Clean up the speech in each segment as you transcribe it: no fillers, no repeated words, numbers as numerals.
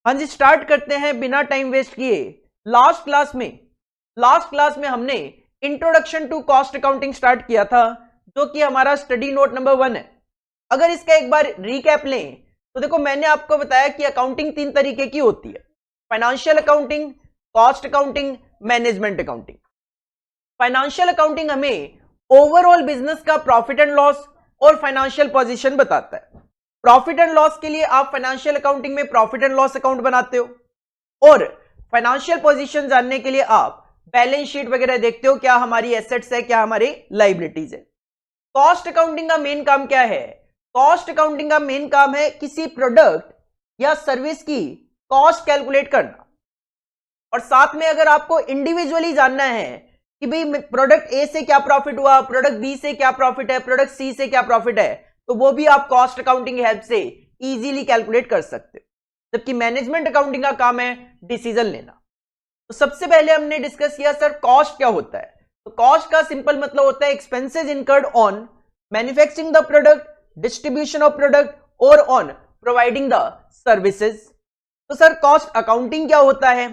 हाँ जी, स्टार्ट करते हैं बिना टाइम वेस्ट किए। लास्ट क्लास में हमने introduction to cost accounting start किया था, जो कि हमारा स्टडी नोट नंबर 1 है। अगर इसका एक बार रिकैप लें तो देखो, मैंने आपको बताया कि अकाउंटिंग 3 तरीके की होती है: financial accounting, cost accounting, management accounting. Financial accounting हमें ओवरऑल बिजनेस का प्रॉफिट एंड लॉस और फाइनेंशियल पोजीशन बताता है। प्रॉफिट एंड लॉस के लिए आप फाइनेंशियल अकाउंटिंग में प्रॉफिट एंड लॉस अकाउंट बनाते हो, और फाइनेंशियल पोजीशन जानने के लिए आप बैलेंस शीट वगैरह देखते हो, क्या हमारी एसेट्स है, क्या हमारी लायबिलिटीज है। कॉस्ट अकाउंटिंग का मेन काम क्या है? कॉस्ट अकाउंटिंग का मेन काम है किसी प्रोडक्ट या सर्विस की कॉस्ट कैलकुलेट करना, और साथ में अगर आपको इंडिविजुअली जानना है कि भाई प्रोडक्ट ए से क्या प्रॉफिट हुआ, प्रोडक्ट बी से क्या प्रॉफिट है, प्रोडक्ट सी से क्या प्रॉफिट है, तो वो भी आप कॉस्ट अकाउंटिंग हेल्प से इजीली कैलकुलेट कर सकते हो। जबकि मैनेजमेंट अकाउंटिंग का काम है डिसीजन लेना। तो सबसे पहले हमने डिस्कस किया सर कॉस्ट क्या होता है। तो कॉस्ट का सिंपल मतलब होता है expenses incurred on manufacturing the product, distribution of product और ऑन प्रोवाइडिंग द सर्विसेज। तो सर कॉस्ट अकाउंटिंग क्या होता है?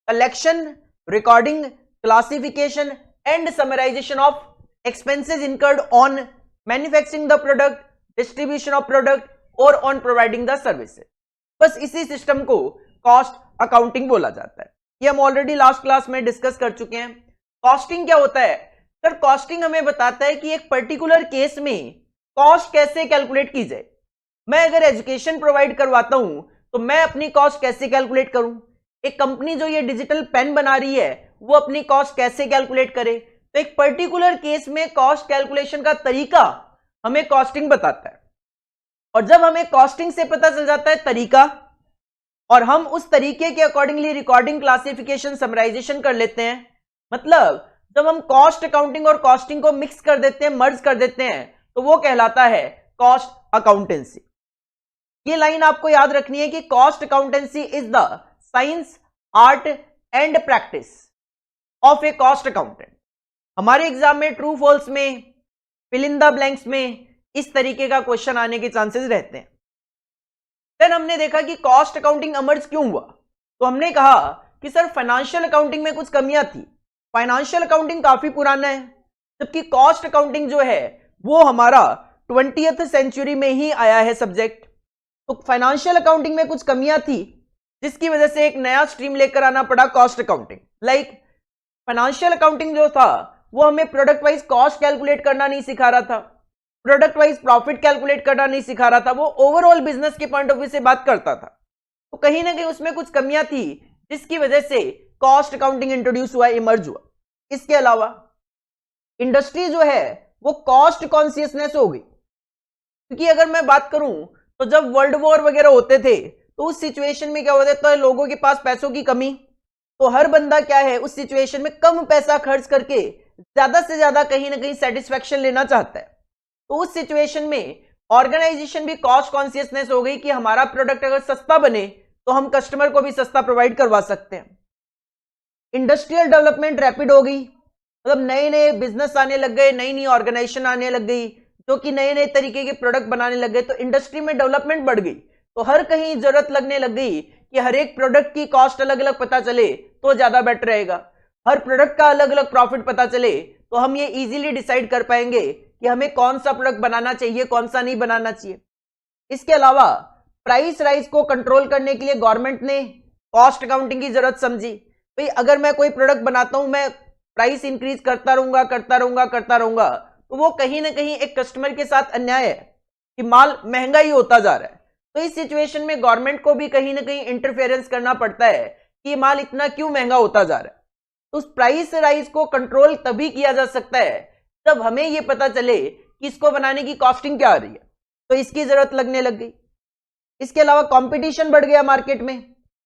Collection, recording, classification and summarization of expenses incurred on manufacturing the product, distribution of product और on providing the services. बस इसी system को cost accounting बोला जाता है। ये हम ऑलरेडी लास्ट क्लास में डिस्कस कर चुके हैं। कॉस्टिंग क्या होता है? सर कॉस्टिंग हमें बताता है कि एक पर्टिकुलर केस में कॉस्ट कैसे कैलकुलेट की जाए। मैं अगर एजुकेशन प्रोवाइड करवाता हूं तो मैं अपनी कॉस्ट कैसे कैलकुलेट करूं? एक कंपनी जो ये डिजिटल पेन बना रही है वो अपनी कॉस्ट कैसे कैलकुलेट करे? तो एक पर्टिकुलर केस में कॉस्ट कैलकुलेशन का तरीका हमें कॉस्टिंग बताता है। और जब हमें कॉस्टिंग से पता चल जाता है तरीका, और हम उस तरीके के अकॉर्डिंगली रिकॉर्डिंग, क्लासिफिकेशन, समराइजेशन कर लेते हैं, मतलब जब हम कॉस्ट अकाउंटिंग और कॉस्टिंग को मिक्स कर देते हैं, मर्ज कर देते हैं, तो वो कहलाता है कॉस्ट अकाउंटेंसी। ये लाइन आपको याद रखनी है कि cost accountancy is the science, art and practice of A cost accountant. हमारे एग्जाम में ट्रू फॉल्स में, फिल इन द ब्लैंक्स में इस तरीके का क्वेश्चन आने के चांसेस रहते हैं। देन हमने देखा कि कॉस्ट अकाउंटिंग अमर्ज क्यों हुआ। तो हमने कहा कि सर फाइनेंशियल अकाउंटिंग में कुछ कमियां थी। फाइनेंशियल अकाउंटिंग काफी पुराना है, जबकि कॉस्ट अकाउंटिंग जो है वो हमारा 20th सेंचुरी में ही आया है सब्जेक्ट। तो फाइनेंशियल अकाउंटिंग में कुछ कमियां थी, जिसकी वजह से एक नया स्ट्रीम लेकर आना पड़ा cost accounting. Like financial accounting जो था वो हमें प्रोडक्ट वाइज कॉस्ट कैलकुलेट करना नहीं सिखा रहा था, प्रोडक्ट वाइज प्रॉफिट कैलकुलेट करना नहीं सिखा रहा था, वो ओवरऑल बिजनेस के पॉइंट ऑफ व्यू से बात करता था। तो कहीं ना कहीं उसमें कुछ कमियां थी, जिसकी वजह से कॉस्ट अकाउंटिंग इंट्रोड्यूस हुआ, इमर्ज हुआ। इसके अलावा इंडस्ट्री जो है वो कॉस्ट कॉन्शियसनेस हो गई, क्योंकि अगर मैं बात करूं तो जब वर्ल्ड वॉर वगैरह होते थे तो उस सिचुएशन में क्या होता था, लोगों के पास पैसों की कमी, तो हर बंदा क्या है उस सिचुएशन में कम पैसा खर्च करके ज्यादा से ज्यादा कहीं ना कहीं सेटिस्फैक्शन लेना चाहता है। तो उस सिचुएशन में ऑर्गेनाइजेशन भी कॉस्ट कॉन्शियसनेस हो गई कि हमारा प्रोडक्ट अगर सस्ता बने तो हम कस्टमर को भी सस्ता प्रोवाइड करवा सकते हैं। इंडस्ट्रियल डेवलपमेंट रैपिड हो गई, मतलब नए नए बिजनेस आने लग गए, नई नई ऑर्गेनाइजेशन आने लग गई, जो कि नए नए तरीके के प्रोडक्ट बनाने लग गए। तो इंडस्ट्री में डेवलपमेंट बढ़ गई, तो हर कहीं जरूरत लगने लग गई कि हर एक प्रोडक्ट की कॉस्ट अलग अलग पता चले तो ज्यादा बेटर रहेगा। हर प्रोडक्ट का अलग अलग प्रॉफिट पता चले तो हम ये इजीली डिसाइड कर पाएंगे कि हमें कौन सा प्रोडक्ट बनाना चाहिए, कौन सा नहीं बनाना चाहिए। इसके अलावा प्राइस राइज को कंट्रोल करने के लिए गवर्नमेंट ने कॉस्ट अकाउंटिंग की जरूरत समझी। भाई अगर मैं कोई प्रोडक्ट बनाता हूं, मैं प्राइस इंक्रीज करता रहूंगा, तो वो कहीं ना कहीं एक कस्टमर के साथ अन्याय है कि माल महंगा ही होता जा रहा है। तो इस सिचुएशन में गवर्नमेंट को भी कहीं ना कहीं इंटरफेरेंस करना पड़ता है कि माल इतना क्यों महंगा होता जा रहा है। तो उस प्राइस राइज को कंट्रोल तभी किया जा सकता है जब हमें यह पता चले कि इसको बनाने की कॉस्टिंग क्या आ रही है, तो इसकी जरूरत लगने लग गई। इसके अलावा कंपटीशन बढ़ गया मार्केट में।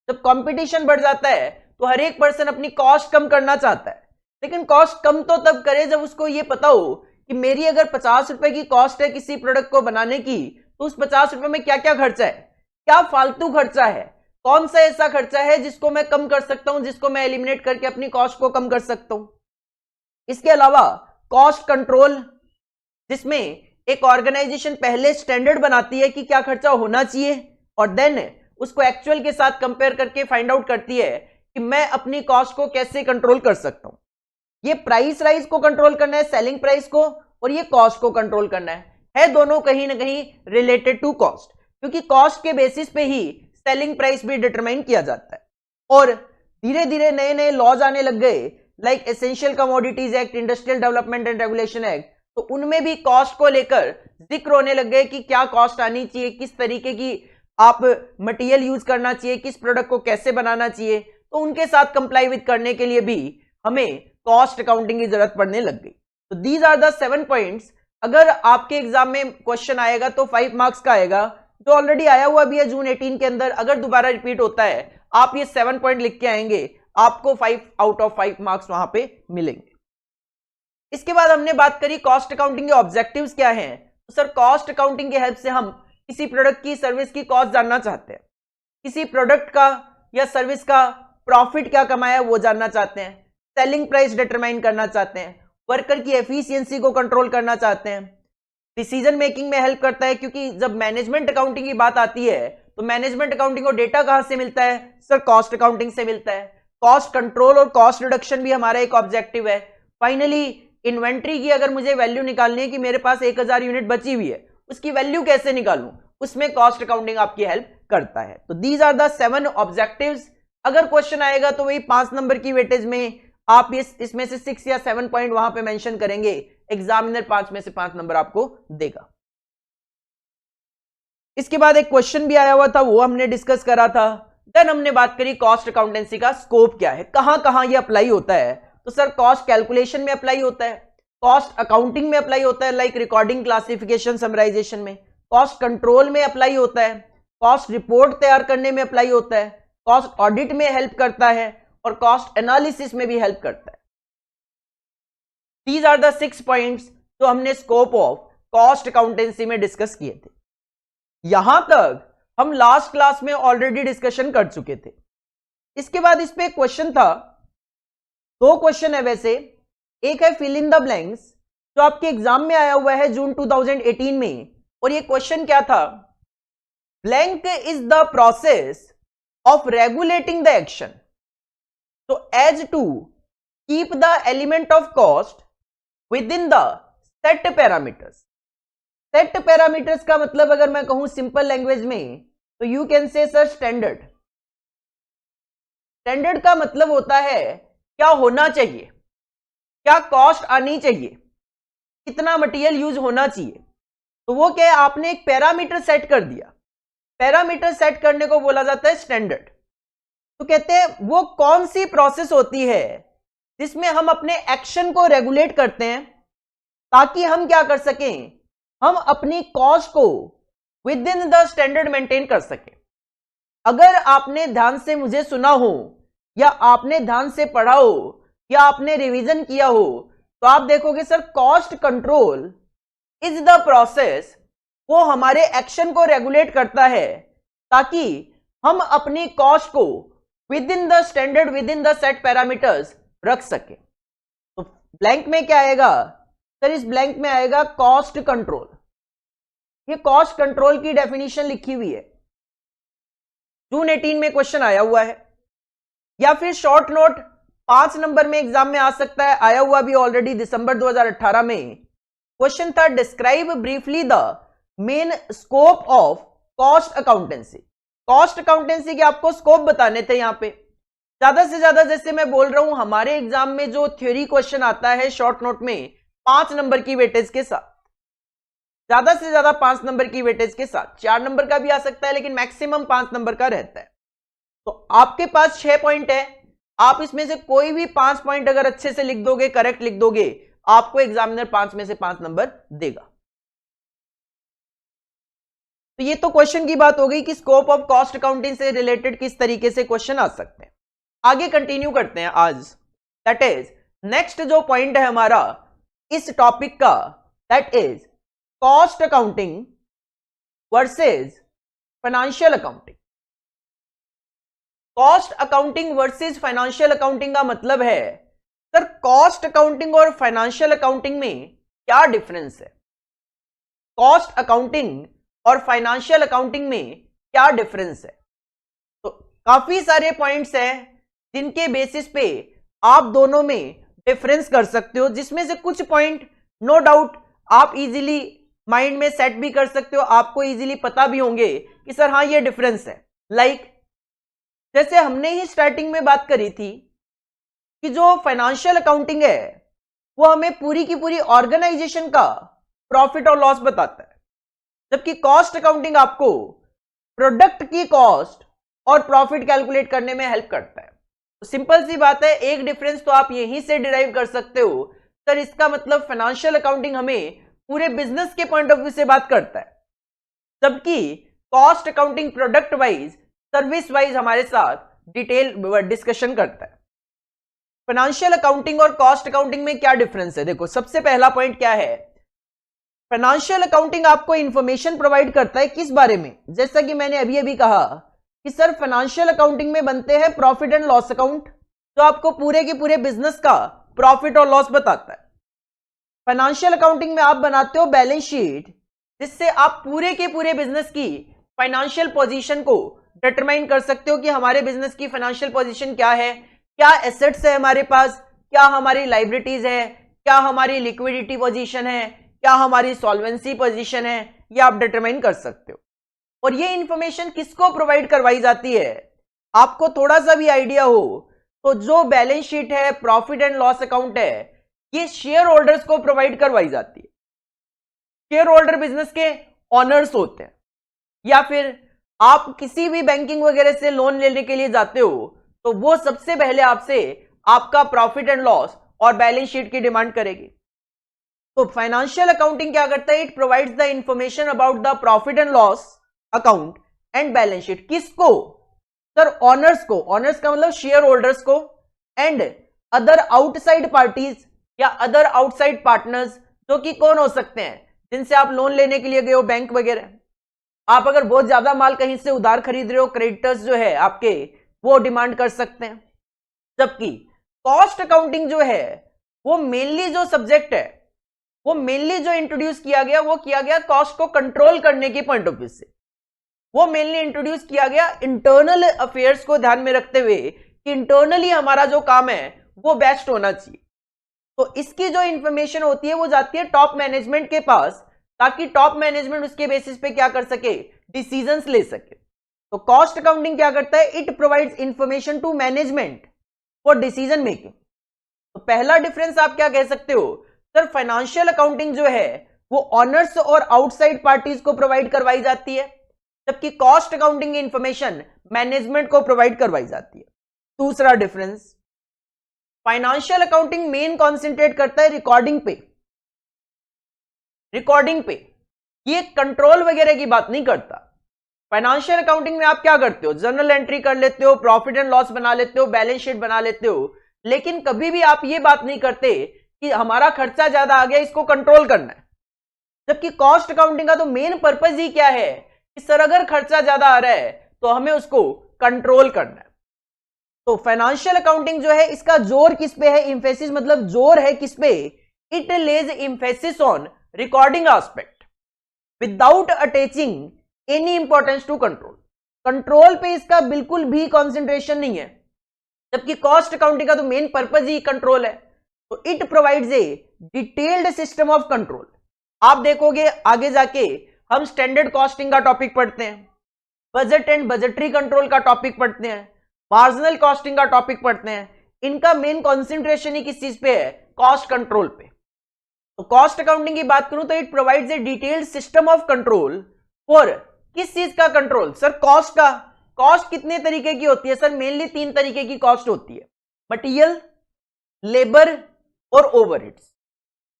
जब कंपटीशन बढ़ जाता है तो हर एक पर्सन अपनी कॉस्ट कम करना चाहता है, लेकिन कॉस्ट कम तो तब करे जब उसको यह पता हो कि मेरी अगर 50 रुपए की कॉस्ट है किसी प्रोडक्ट को बनाने की, तो उस 50 रुपए में क्या क्या खर्चा है, क्या फालतू खर्चा है, कौन सा ऐसा खर्चा है जिसको मैं कम कर सकता हूं, जिसको मैं एलिमिनेट करके अपनी कॉस्ट को कम कर सकता हूं। इसके अलावा कॉस्ट कंट्रोल, जिसमें एक ऑर्गेनाइजेशन पहले स्टैंडर्ड बनाती है कि क्या खर्चा होना चाहिए और देन उसको एक्चुअल के साथ कंपेयर करके फाइंड आउट करती है कि मैं अपनी कॉस्ट को कैसे कंट्रोल कर सकता हूं। ये प्राइस राइज को कंट्रोल करना है, सेलिंग प्राइस को, और ये कॉस्ट को कंट्रोल करना है दोनों कहीं ना कहीं रिलेटेड टू कॉस्ट, क्योंकि कॉस्ट के बेसिस पे ही सेलिंग प्राइस भी डिटरमाइन किया जाता है। और धीरे धीरे नए नए लॉज आने लग गए, like essential commodities act, industrial development and regulation act, तो उनमें भी कॉस्ट को लेकर जिक्र होने लग गए कि क्या कॉस्ट आनी चाहिए, किस तरीके की आप मटेरियल यूज करना चाहिए, किस प्रोडक्ट को कैसे बनाना चाहिए। तो उनके साथ कंप्लाई विद करने के लिए भी हमें कॉस्ट अकाउंटिंग की जरूरत पड़ने लग गई। तो दीज आर द 7 पॉइंट्स। अगर आपके एग्जाम में क्वेश्चन आएगा तो 5 मार्क्स का आएगा, जो ऑलरेडी आया हुआ भी है जून 18 के अंदर। अगर दोबारा रिपीट होता है, आप ये 7 पॉइंट लिख के आएंगे, आपको 5 आउट ऑफ 5 मार्क्स वहां पे मिलेंगे। इसके बाद हमने बात करी कॉस्ट अकाउंटिंग के ऑब्जेक्टिव्स क्या हैं। तो सर, कॉस्ट अकाउंटिंग की हेल्प से हम किसी प्रोडक्ट की, सर्विस की कॉस्ट जानना चाहते हैं, किसी प्रोडक्ट का या सर्विस का प्रॉफिट क्या कमाया वो जानना चाहते हैं, सेलिंग प्राइस डिटरमाइन करना चाहते हैं, वर्कर की एफिशिएंसी को कंट्रोल करना चाहते हैं, डिसीजन मेकिंग में हेल्प करता है, क्योंकि जब मैनेजमेंट अकाउंटिंग की बात आती है तो मैनेजमेंट अकाउंटिंग को डेटा कहां से मिलता है? सर, कॉस्ट अकाउंटिंग से मिलता है। कॉस्ट कंट्रोल और कॉस्ट रिडक्शन भी हमारा एक ऑब्जेक्टिव है। फाइनली इन्वेंट्री की अगर मुझे वैल्यू निकालनी है कि मेरे पास 1000 यूनिट बची हुई है, उसकी वैल्यू कैसे निकालूं, उसमें कॉस्ट अकाउंटिंग आपकी हेल्प करता है। तो दीज आर द 7 ऑब्जेक्टिव्स। अगर क्वेश्चन आएगा तो वही 5 नंबर की वेटेज में आप इसमें से 6 या 7 पॉइंट वहां पे मेंशन करेंगे, एग्जामिनर 5 में से 5 नंबर आपको देगा। इसके बाद एक क्वेश्चन भी आया हुआ था, वो हमने डिस्कस करा था। देन हमने बात करी कॉस्ट अकाउंटेंसी का स्कोप क्या है, कहां कहां ये अप्लाई होता है। तो सर, कॉस्ट कैलकुलेशन में अप्लाई होता है, कॉस्ट अकाउंटिंग में अप्लाई होता है, लाइक रिकॉर्डिंग, क्लासिफिकेशन, समराइजेशन में, कॉस्ट कंट्रोल में अप्लाई होता है, कॉस्ट रिपोर्ट तैयार करने में अप्लाई होता है, कॉस्ट ऑडिट में हेल्प करता है, और कॉस्ट एनालिसिस में भी हेल्प करता है। दीज आर द 6 पॉइंट्स जो हमने स्कोप ऑफ कॉस्ट अकाउंटेंसी में डिस्कस किए थे। यहां तक हम लास्ट क्लास में ऑलरेडी डिस्कशन कर चुके थे। इसके बाद इस पे एक क्वेश्चन था, 2 क्वेश्चन है वैसे। एक है फिल इन द ब्लैंक्स, जो आपके एग्जाम में आया हुआ है जून 2018 में, और ये क्वेश्चन क्या था? Blank is the process of regulating the action so as to keep the element of cost within the set parameters। set parameters का मतलब अगर मैं कहूं सिंपल लैंग्वेज में, तो you can say sir standard. Standard का मतलब होता है क्या होना चाहिए, क्या कॉस्ट आनी चाहिए, कितना मटेरियल यूज होना चाहिए। तो वो क्या है, आपने एक पैरामीटर सेट कर दिया, पैरामीटर सेट करने को बोला जाता है स्टैंडर्ड। तो कहते हैं वो कौन सी प्रोसेस होती है जिसमें हम अपने एक्शन को रेगुलेट करते हैं, ताकि हम क्या कर सकें, हम अपनी कॉस्ट को with in the standard maintain कर सकें। अगर आपने ध्यान से मुझे सुना हो, या आपने ध्यान से पढ़ा हो, या आपने रिवीजन किया हो, तो आप देखोगे sir, cost control is the process, वो हमारे एक्शन को रेगुलेट करता है ताकि हम अपनी कॉस्ट को with in the standard, with in the set parameters रख सके। तो ब्लैंक में क्या आएगा सर? इस ब्लैंक में आएगा कॉस्ट कंट्रोल। ये कॉस्ट कंट्रोल की डेफिनेशन लिखी हुई है, जून 18 में क्वेश्चन आया हुआ है। या फिर शॉर्ट नोट 5 नंबर में एग्जाम में आ सकता है, आया हुआ भी ऑलरेडी दिसंबर 2018 में। क्वेश्चन था, describe briefly the main scope of cost accountancy. Cost accountancy के आपको स्कोप बताने थे। यहां पे ज्यादा से ज्यादा, जैसे मैं बोल रहा हूं, हमारे एग्जाम में जो थ्योरी क्वेश्चन आता है शॉर्ट नोट में 5 नंबर की वेटेज के साथ, ज्यादा से ज्यादा 5 नंबर की वेटेज के साथ, 4 नंबर का भी आ सकता है, लेकिन मैक्सिमम 5 नंबर का रहता है। तो आपके पास 6 पॉइंट है, आप इसमें से कोई भी 5 पॉइंट अगर अच्छे से लिख दोगे, करेक्ट लिख दोगे, आपको एग्जामिनर 5 में से 5 नंबर देगा। तो ये तो क्वेश्चन की बात हो गई कि स्कोप ऑफ कॉस्ट अकाउंटिंग से रिलेटेड किस तरीके से क्वेश्चन आ सकते हैं। आगे कंटिन्यू करते हैं आज, दैट इज नेक्स्ट जो पॉइंट है हमारा इस टॉपिक का, that is cost accounting versus financial accounting. Cost accounting versus financial accounting का मतलब है सर, कॉस्ट अकाउंटिंग और फाइनेंशियल अकाउंटिंग में क्या डिफरेंस है, कॉस्ट अकाउंटिंग और फाइनेंशियल अकाउंटिंग में क्या डिफरेंस है। काफी सारे पॉइंट्स हैं जिनके बेसिस पे आप दोनों में डिफरेंस कर सकते हो, जिसमें से कुछ पॉइंट नो डाउट आप इजीली माइंड में सेट भी कर सकते हो, आपको इजीली पता भी होंगे कि सर हाँ ये डिफरेंस है। लाइक जैसे हमने ही स्टार्टिंग में बात करी थी कि जो फाइनेंशियल अकाउंटिंग है वो हमें पूरी की पूरी ऑर्गेनाइजेशन का प्रॉफिट और लॉस बताता है, जबकि कॉस्ट अकाउंटिंग आपको प्रोडक्ट की कॉस्ट और प्रॉफिट कैलकुलेट करने में हेल्प करता है। तो सिंपल सी बात है, एक डिफरेंस तो आप यहीं से डिराइव कर सकते हो सर इसका मतलब फाइनेंशियल अकाउंटिंग हमें पूरे बिजनेस के पॉइंट ऑफ व्यू से बात करता है, जबकि cost accounting product wise service wise हमारे साथ डिटेल डिस्कशन करता है। फाइनेंशियल अकाउंटिंग और कॉस्ट अकाउंटिंग में क्या डिफरेंस है? देखो सबसे पहला पॉइंट क्या है, फाइनेंशियल अकाउंटिंग आपको इंफॉर्मेशन प्रोवाइड करता है किस बारे में, जैसा कि मैंने अभी अभी कहा कि सर फाइनेंशियल अकाउंटिंग में बनते हैं प्रॉफिट एंड लॉस अकाउंट, जो आपको पूरे के पूरे बिजनेस का प्रॉफिट और लॉस बताता है। फाइनेंशियल अकाउंटिंग में आप बनाते हो बैलेंस शीट, जिससे आप पूरे के पूरे बिजनेस की फाइनेंशियल पोजीशन को डिटरमाइन कर सकते हो कि हमारे बिजनेस की फाइनेंशियल पोजीशन क्या है, क्या एसेट्स है हमारे पास, क्या हमारी लायबिलिटीज है, क्या हमारी लिक्विडिटी पोजीशन है, क्या हमारी सॉल्वेंसी पोजीशन है, ये आप डिटरमाइन कर सकते हो। और ये इंफॉर्मेशन किसको प्रोवाइड करवाई जाती है, आपको थोड़ा सा भी आइडिया हो तो जो बैलेंस शीट है, प्रॉफिट एंड लॉस अकाउंट है, ये शेयर होल्डर्स को प्रोवाइड करवाई जाती है। शेयर होल्डर बिजनेस के ऑनर्स होते हैं, या फिर आप किसी भी बैंकिंग वगैरह से लोन लेने के लिए जाते हो तो वो सबसे पहले आपसे आपका प्रॉफिट एंड लॉस और बैलेंस शीट की डिमांड करेगी। तो फाइनेंशियल अकाउंटिंग क्या करता है, it provides the information about the profit and loss account and balance sheet. किसको? सर ऑनर्स को। ऑनर्स का मतलब शेयर होल्डर्स को, एंड अदर आउटसाइड पार्टीज या अदर आउटसाइड पार्टनर्स, जो कि कौन हो सकते हैं, जिनसे आप लोन लेने के लिए गए हो, बैंक वगैरह। आप अगर बहुत ज्यादा माल कहीं से उधार खरीद रहे हो, क्रेडिटर्स जो है आपके वो डिमांड कर सकते हैं। जबकि कॉस्ट अकाउंटिंग जो है वो मेनली जो सब्जेक्ट है, वो मेनली जो इंट्रोड्यूस किया गया, वो किया गया कॉस्ट को कंट्रोल करने के पॉइंट ऑफ व्यू से। वो मेनली इंट्रोड्यूस किया गया इंटरनल अफेयर्स को ध्यान में रखते हुए कि इंटरनली हमारा जो काम है वो बेस्ट होना चाहिए। तो इसकी जो इंफॉर्मेशन होती है वो जाती है टॉप मैनेजमेंट के पास, ताकि टॉप मैनेजमेंट उसके बेसिस पे क्या कर सके, डिसीजंस ले सके। तो कॉस्ट अकाउंटिंग क्या करता है, it provides information to management for decision making. तो पहला डिफरेंस आप क्या कह सकते हो, सर फाइनेंशियल अकाउंटिंग जो है वो ऑनर्स और आउटसाइड पार्टीज को प्रोवाइड करवाई जाती है, जबकि कॉस्ट अकाउंटिंग इंफॉर्मेशन मैनेजमेंट को प्रोवाइड करवाई जाती है। दूसरा difference, financial accounting main concentrate करता है रिकॉर्डिंग पे। रिकॉर्डिंग पे ये कंट्रोल वगैरह की बात नहीं करता। फाइनेंशियल अकाउंटिंग में आप क्या करते हो, जर्नल एंट्री कर लेते हो, प्रॉफिट एंड लॉस बना लेते हो, बैलेंस शीट बना लेते हो, लेकिन कभी भी आप ये बात नहीं करते कि हमारा खर्चा ज्यादा आ गया, इसको कंट्रोल करना है। जबकि कॉस्ट अकाउंटिंग का तो मेन पर्पज ही क्या है कि सर अगर खर्चा ज्यादा आ रहा है तो हमें उसको कंट्रोल करना है। तो फाइनेंशियल अकाउंटिंग जो है इसका जोर किस पे है, इंफेसिस मतलब जोर है किस पे, it lays emphasis on recording aspect without attaching any importance to control. Control पे इसका बिल्कुल भी कॉन्सेंट्रेशन नहीं है, जबकि कॉस्ट अकाउंटिंग का तो मेन पर्पज ही कंट्रोल है। तो it provides a detailed system of control. आप देखोगे आगे जाके हम स्टैंडर्ड कॉस्टिंग का टॉपिक पढ़ते हैं, बजट एंड बजटरी कंट्रोल का टॉपिक पढ़ते हैं, मार्जिनल कॉस्टिंग का टॉपिक पढ़ते हैं। इनका मेन कॉन्सेंट्रेशन ही किस चीज पे है, कॉस्ट कंट्रोल पे। तो कॉस्ट अकाउंटिंग की बात करूं तो it provides a detailed system of control for किस चीज का कंट्रोल, सर कॉस्ट का। कॉस्ट कितने तरीके की होती है, सर मेनली 3 तरीके की कॉस्ट होती है, मटेरियल, लेबर और ओवरहेड्स।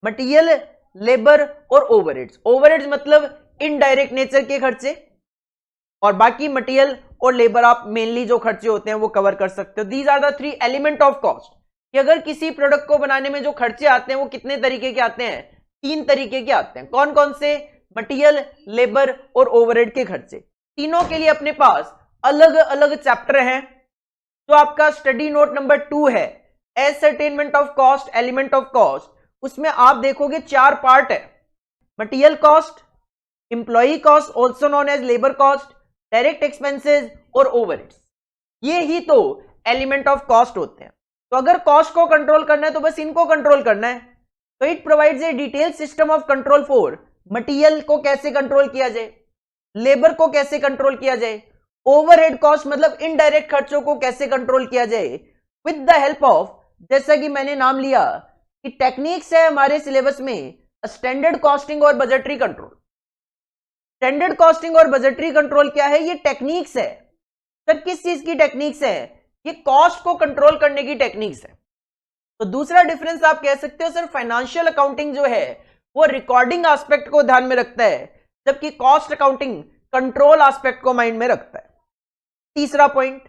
मटेरियल, लेबर और ओवरहेड्स। ओवरहेड्स मतलब इनडायरेक्ट नेचर के खर्चे, और बाकी मटेरियल और लेबर आप मेनली जो खर्चे होते हैं वो कवर कर सकते हो। These are the 3 element of cost. कि अगर किसी प्रोडक्ट को बनाने में जो खर्चे आते हैं वो कितने तरीके के आते हैं, 3 तरीके के आते हैं। कौन कौन से, मटेरियल, लेबर और ओवरहेड के खर्चे। तीनों के लिए अपने पास अलग अलग चैप्टर हैं, जो आपका स्टडी नोट नंबर 2 है, ascertainment of cost, element of cost. उसमें आप देखोगे 4 पार्ट है, material cost, employee cost also known as labour cost, direct expenses और ओवरहेड्स। ये ही तो एलिमेंट ऑफ कॉस्ट होते हैं। तो अगर कॉस्ट को कंट्रोल करना है तो बस इनको कंट्रोल करना है। तो it provides a detail system of control for material को कैसे कंट्रोल किया जाए, लेबर को कैसे कंट्रोल किया जाए, ओवरहेड कॉस्ट मतलब इनडायरेक्ट खर्चों को कैसे कंट्रोल किया जाए विद द हेल्प ऑफ, जैसा कि मैंने नाम लिया कि टेक्निक्स है हमारे सिलेबस में स्टैंडर्ड कॉस्टिंग और बजटरी कंट्रोल। स्टैंडर्ड कॉस्टिंग और बजटरी कंट्रोल क्या है? ये टेक्निक्स है। सर किस चीज की टेक्निक्स है? ये कॉस्ट को कंट्रोल करने की टेक्निक्स है। तो दूसरा डिफरेंस आप कह सकते हो सर फाइनेंशियल अकाउंटिंग जो है वो रिकॉर्डिंग एस्पेक्ट को ध्यान में रखता है, जबकि कॉस्ट अकाउंटिंग कंट्रोल एस्पेक्ट को माइंड में रखता है। तीसरा पॉइंट,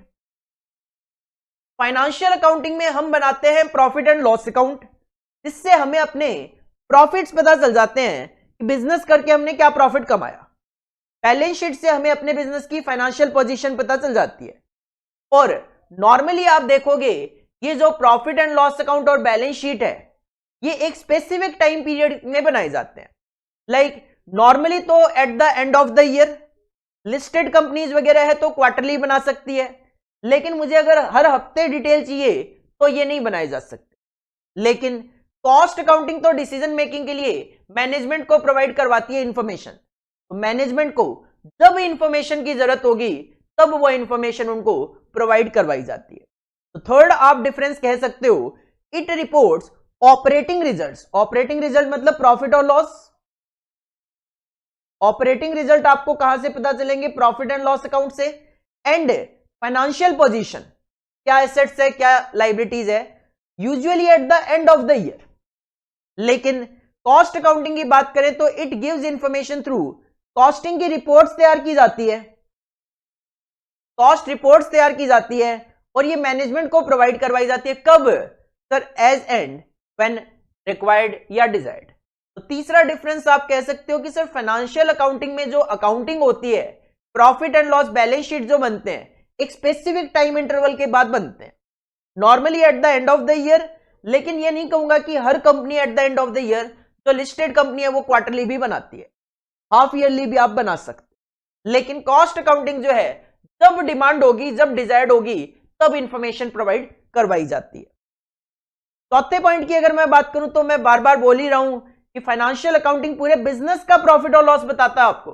फाइनेंशियल अकाउंटिंग में हम बनाते हैं प्रॉफिट एंड लॉस अकाउंट, जिससे हमें अपने प्रॉफिट्स पता चल जाते हैं कि बिजनेस करके हमने क्या प्रॉफिट कमाया। बैलेंस शीट से हमें अपने बिजनेस की फाइनेंशियल पोजीशन पता चल जाती है। और नॉर्मली आप देखोगे ये जो प्रॉफिट एंड लॉस अकाउंट और बैलेंस शीट है ये एक स्पेसिफिक टाइम पीरियड में बनाए जाते हैं। लाइक नॉर्मली तो eight the end of the year, listed companies वगैरह है तो क्वार्टरली बना सकती है, लेकिन मुझे अगर हर हफ्ते डिटेल चाहिए तो ये नहीं बनाए जा सकते। लेकिन कॉस्ट अकाउंटिंग तो डिसीजन मेकिंग के लिए मैनेजमेंट को प्रोवाइड करवाती है इंफॉर्मेशन। तो मैनेजमेंट को जब इंफॉर्मेशन की जरूरत होगी तब वो इंफॉर्मेशन उनको प्रोवाइड करवाई जाती है। तो थर्ड आप डिफरेंस कह सकते हो, it reports operating results. Operating result मतलब प्रॉफिट और लॉस। ऑपरेटिंग रिजल्ट आपको कहां से पता चलेंगे? प्रॉफिट एंड लॉस अकाउंट से। एंड फाइनेंशियल पोजीशन, क्या एसेट्स है क्या लाइबिलिटीज है, usually eight the end of the year. लेकिन कॉस्ट अकाउंटिंग की बात करें तो it gives information through costing की रिपोर्ट्स तैयार की जाती है। कॉस्ट रिपोर्ट्स तैयार की जाती है और ये मैनेजमेंट को प्रोवाइड करवाई जाती है। कब? Sir as and when required या डिजायर्ड। तो तीसरा डिफरेंस आप कह सकते हो कि सर फाइनेंशियल अकाउंटिंग में जो अकाउंटिंग होती है, profit and loss balance sheet जो बनते हैं एक स्पेसिफिक टाइम इंटरवल के बाद बनते हैं, normally at the end of the year. लेकिन ये नहीं कहूंगा कि हर company at the end of the year, जो लिस्टेड कंपनी है वो क्वार्टरली भी बनाती है, हाफ ईयरली भी आप बना सकते। लेकिन कॉस्ट अकाउंटिंग जो है जब डिमांड होगी, जब डिजायर्ड होगी, तब इंफॉर्मेशन प्रोवाइड करवाई जाती है। चौथे पॉइंट की अगर मैं बात करूं तो मैं बार बार बोल ही रहा हूं कि फाइनेंशियल अकाउंटिंग पूरे बिजनेस का प्रॉफिट और लॉस बताता है आपको,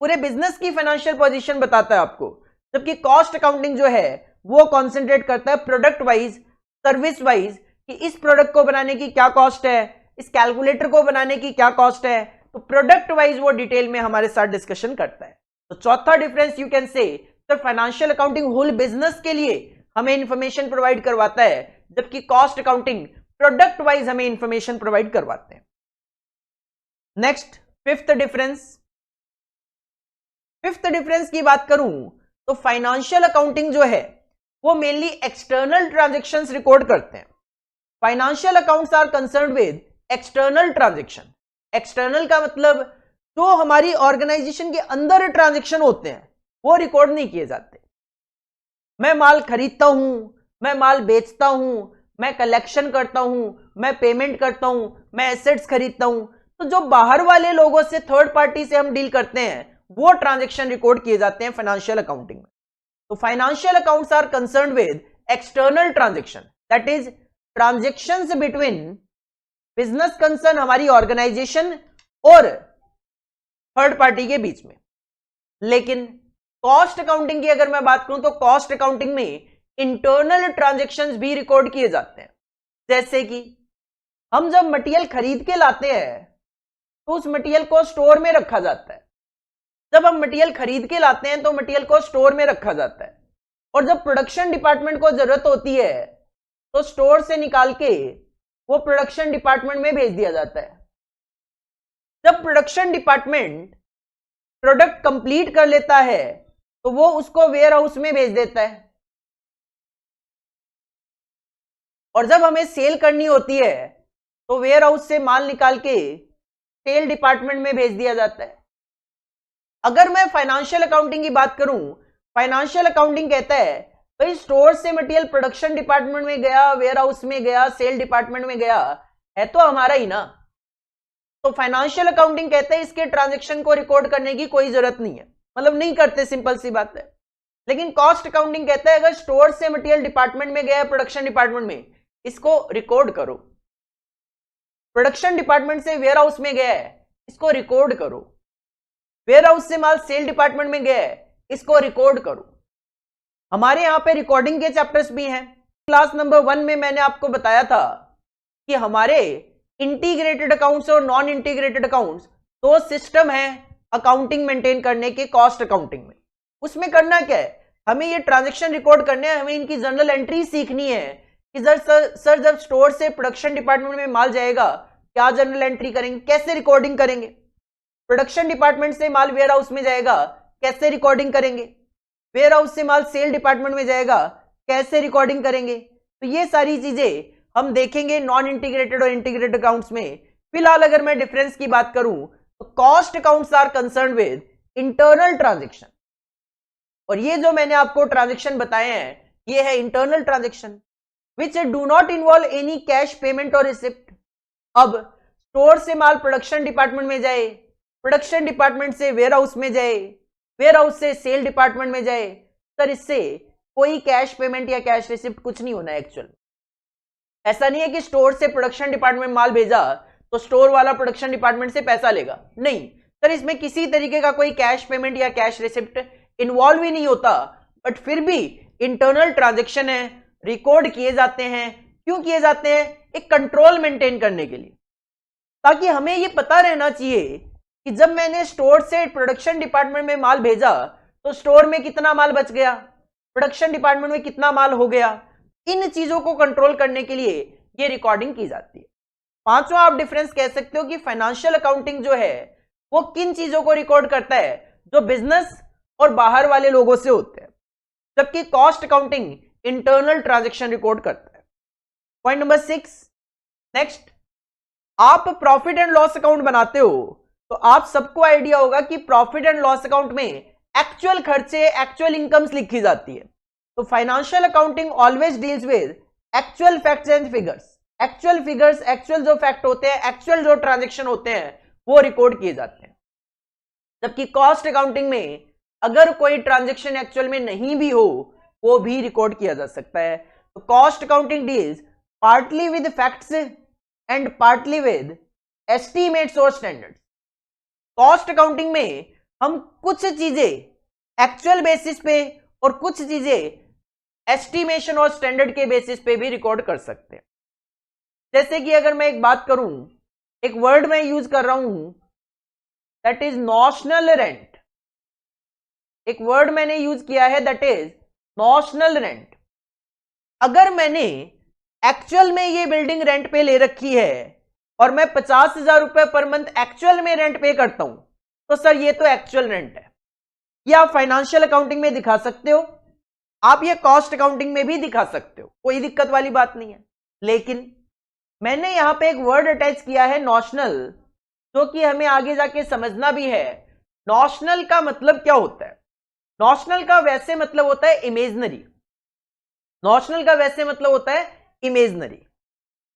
पूरे बिजनेस की फाइनेंशियल पोजीशन बताता है आपको, जबकि कॉस्ट अकाउंटिंग जो है वो कॉन्सेंट्रेट करता है प्रोडक्ट वाइज, सर्विस वाइज, कि इस प्रोडक्ट को बनाने की क्या कॉस्ट है, इस कैलकुलेटर को बनाने की क्या कॉस्ट है। तो प्रोडक्ट वाइज वो डिटेल में हमारे साथ डिस्कशन करता है। तो चौथा difference you can say, sir financial accounting whole business के लिए हमें इंफॉर्मेशन प्रोवाइड करवाता है, जबकि कॉस्ट अकाउंटिंग प्रोडक्ट वाइज हमें इंफॉर्मेशन प्रोवाइड करवाते हैं। Next fifth difference. Fifth difference की बात करूं तो फाइनेंशियल अकाउंटिंग जो है वो मेनली एक्सटर्नल ट्रांजैक्शंस रिकॉर्ड करते हैं। Financial accounts are concerned with external transaction. External का मतलब जो हमारी ऑर्गेनाइजेशन के अंदर ट्रांजैक्शन होते हैं वो रिकॉर्ड नहीं किए जाते। मैं माल खरीदता हूं, मैं माल बेचता हूं, मैं कलेक्शन करता हूं, मैं पेमेंट करता हूं, मैं एसेट्स खरीदता हूं, तो जो बाहर वाले लोगों से, थर्ड पार्टी से हम डील करते हैं वो ट्रांजैक्शन रिकॉर्ड किए जाते हैं फाइनेंशियल अकाउंटिंग में। तो financial accounts are concerned with external transaction, that is transactions between business concern हमारी ऑर्गेनाइजेशन और थर्ड पार्टी के बीच में। लेकिन कॉस्ट अकाउंटिंग की अगर मैं बात करूं तो कॉस्ट अकाउंटिंग में इंटरनल ट्रांजैक्शंस भी रिकॉर्ड किए जाते हैं। जैसे कि हम जब मटेरियल खरीद के लाते हैं तो उस मटेरियल को स्टोर में रखा जाता है। जब हम मटेरियल खरीद के लाते हैं तो मटेरियल को स्टोर में रखा जाता है, और जब प्रोडक्शन डिपार्टमेंट को जरूरत होती है तो स्टोर से निकाल के वो प्रोडक्शन डिपार्टमेंट में भेज दिया जाता है। जब प्रोडक्शन डिपार्टमेंट प्रोडक्ट कंप्लीट कर लेता है तो वो उसको वेयर हाउस में भेज देता है, और जब हमें सेल करनी होती है तो वेयर हाउस से माल निकाल के सेल डिपार्टमेंट में भेज दिया जाता है। अगर मैं फाइनेंशियल अकाउंटिंग की बात करूं, फाइनेंशियल अकाउंटिंग कहता है भाई स्टोर से मटेरियल प्रोडक्शन डिपार्टमेंट में गया, वेयर हाउस में गया, सेल डिपार्टमेंट में गया, है तो हमारा ही ना। तो फाइनेंशियल अकाउंटिंग कहते हैं इसके ट्रांजैक्शन को रिकॉर्ड करने की कोई जरूरत नहीं है, मतलब नहीं करते, सिंपल सी बात है। लेकिन कॉस्ट अकाउंटिंग कहता है अगर स्टोर से मटेरियल डिपार्टमेंट में गया, प्रोडक्शन डिपार्टमेंट में, इसको रिकॉर्ड करो। प्रोडक्शन डिपार्टमेंट से वेयर हाउस में गया है, इसको रिकॉर्ड करो। वेयर हाउस से माल सेल डिपार्टमेंट में गया है, इसको रिकॉर्ड करो। हमारे यहां पे रिकॉर्डिंग के चैप्टर्स भी हैं। क्लास नंबर 1 में मैंने आपको बताया था कि हमारे इंटीग्रेटेड अकाउंट्स और नॉन इंटीग्रेटेड अकाउंट्स दो सिस्टम है अकाउंटिंग मेंटेन करने के कॉस्ट अकाउंटिंग में। उसमें करना क्या है, हमें ये ट्रांजैक्शन रिकॉर्ड करने हैं, हमें इनकी जर्नल एंट्री सीखनी है कि सर जब स्टोर से प्रोडक्शन डिपार्टमेंट में माल जाएगा क्या जर्नल एंट्री करेंगे, कैसे रिकॉर्डिंग करेंगे। प्रोडक्शन डिपार्टमेंट से माल वेयर हाउस में जाएगा, कैसे रिकॉर्डिंग करेंगे। वेयर हाउस से माल सेल डिपार्टमेंट में जाएगा, कैसे रिकॉर्डिंग करेंगे। तो ये सारी चीजें हम देखेंगे नॉन इंटीग्रेटेड और इंटीग्रेटेड अकाउंट्स में। फिलहाल अगर मैं डिफरेंस की बात करूं तो cost accounts are concern with internal transaction, और ये जो मैंने आपको ट्रांजैक्शन बताए हैं ये है internal transaction which do not involve any cash payment और रिसिप्ट। अब स्टोर से माल प्रोडक्शन डिपार्टमेंट में जाए, प्रोडक्शन डिपार्टमेंट से वेयर हाउस में जाए, वेयर हाउस से सेल डिपार्टमेंट में जाए, सर इससे कोई कैश पेमेंट या कैश रिसिप्ट कुछ नहीं होना है। एक्चुअल ऐसा नहीं है कि स्टोर से प्रोडक्शन डिपार्टमेंट माल भेजा तो स्टोर वाला प्रोडक्शन डिपार्टमेंट से पैसा लेगा, नहीं सर, इसमें किसी तरीके का कोई कैश पेमेंट या कैश रिसिप्ट इन्वॉल्व ही नहीं होता। बट फिर भी इंटरनल ट्रांजैक्शन है, रिकॉर्ड किए जाते हैं। क्यों किए जाते हैं, एक कंट्रोल मेंटेन करने के लिए, ताकि हमें ये पता रहना चाहिए कि जब मैंने स्टोर से प्रोडक्शन डिपार्टमेंट में माल भेजा तो स्टोर में कितना माल बच गया, प्रोडक्शन डिपार्टमेंट में कितना माल हो गया। इन चीजों को कंट्रोल करने के लिए ये रिकॉर्डिंग की जाती है। पांचवा आप डिफरेंस कह सकते हो कि फाइनेंशियल अकाउंटिंग जो है वो किन चीजों को रिकॉर्ड करता है, जो बिजनेस और बाहर वाले लोगों से होते हैं, जबकि cost accounting internal transaction record करता है। पॉइंट नंबर 6, नेक्स्ट, आप प्रॉफिट एंड लॉस अकाउंट बनाते हो तो आप सबको आइडिया होगा कि प्रॉफिट एंड लॉस अकाउंट में एक्चुअल खर्चे, एक्चुअल इनकम्स लिखी जाती है। तो financial accounting always deals with actual facts and figures. Actual figures, actual जो फैक्ट होते हैं, एक्चुअल जो ट्रांजैक्शन होते हैं वो रिकॉर्ड किए जाते हैं। जबकि कॉस्ट अकाउंटिंग में अगर कोई ट्रांजैक्शन एक्चुअल में नहीं भी हो वो भी रिकॉर्ड किया जा सकता है। तो cost accounting deals partly with facts and partly with estimates और स्टैंडर्ड्स। कॉस्ट अकाउंटिंग में हम कुछ चीजें एक्चुअल बेसिस पे और कुछ चीजें एस्टिमेशन और स्टैंडर्ड के बेसिस पे भी रिकॉर्ड कर सकते हैं। जैसे कि अगर मैं एक बात करूं, एक वर्ड मैं यूज कर रहा हूं दैट इज नॉशनल रेंट। एक वर्ड मैंने यूज किया है दैट इज नॉशनल रेंट। अगर मैंने एक्चुअल में ये बिल्डिंग रेंट पे ले रखी है और मैं 50,000 रुपए पर मंथ एक्चुअल में रेंट पे करता हूं तो सर ये तो एक्चुअल रेंट है। ये आप फाइनेंशियल अकाउंटिंग में दिखा सकते हो, आप ये कॉस्ट अकाउंटिंग में भी दिखा सकते हो, कोई दिक्कत वाली बात नहीं है। लेकिन मैंने यहां पे एक वर्ड अटैच किया है नॉशनल, जो कि हमें आगे जाके समझना भी है। नॉशनल का मतलब क्या होता है? नॉशनल का वैसे मतलब होता है इमेजनरी। नॉशनल का वैसे मतलब होता है इमेजनरी।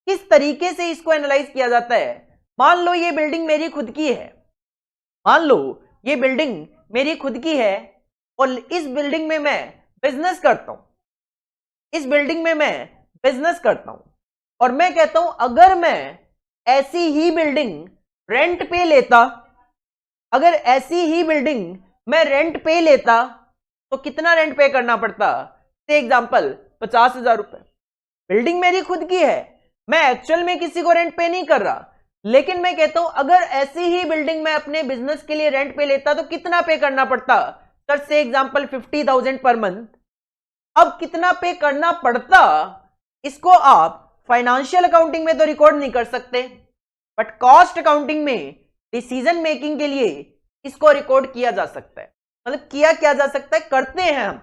किस तरीके से इसको एनालाइज किया जाता है? मान लो ये बिल्डिंग मेरी खुद की है, मान लो ये बिल्डिंग मेरी खुद की है और इस बिल्डिंग में मैं बिजनेस करता हूं, इस बिल्डिंग में मैं बिजनेस करता हूं और मैं कहता हूं अगर मैं ऐसी ही बिल्डिंग रेंट पे लेता, अगर ऐसी ही बिल्डिंग मैं रेंट पे लेता तो कितना रेंट पे करना पड़ता? से एग्जांपल 50,000 रुपए। बिल्डिंग मेरी खुद की है, मैं एक्चुअल में किसी को रेंट पे नहीं कर रहा, लेकिन मैं कहता हूं अगर ऐसी ही बिल्डिंग मैं अपने बिजनेस के लिए रेंट पे लेता तो कितना पे करना पड़ता? सर से एग्जांपल 50,000 पर मंथ। अब कितना पे करना पड़ता इसको आप फाइनेंशियल अकाउंटिंग में तो रिकॉर्ड नहीं कर सकते, बट कॉस्ट अकाउंटिंग में डिसीजन मेकिंग के लिए इसको रिकॉर्ड किया जा सकता है। मतलब किया जा सकता है, करते हैं हम।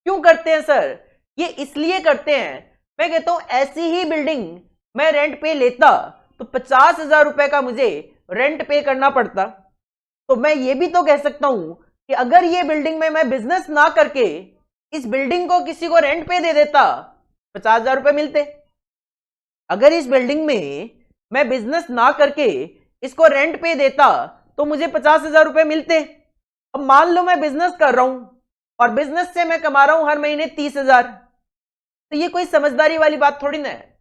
क्यों करते हैं सर? ये इसलिए करते हैं, मैं कहता हूं ऐसी ही बिल्डिंग मैं रेंट पे लेता तो 50,000 रुपए का मुझे रेंट पे करना पड़ता, तो मैं ये भी तो कह सकता हूं कि अगर ये बिल्डिंग में मैं बिजनेस ना करके इस बिल्डिंग को किसी को रेंट पे दे देता 50,000 रुपए मिलते। अगर इस बिल्डिंग में मैं बिजनेस ना करके इसको रेंट पे देता तो मुझे 50,000 रुपए मिलते। अब मान लो मैं बिजनेस कर रहा हूं, और बिजनेस से मैं कमा रहा हूं हर महीने 30,000, तो ये कोई समझदारी वाली बात थोड़ी ना है।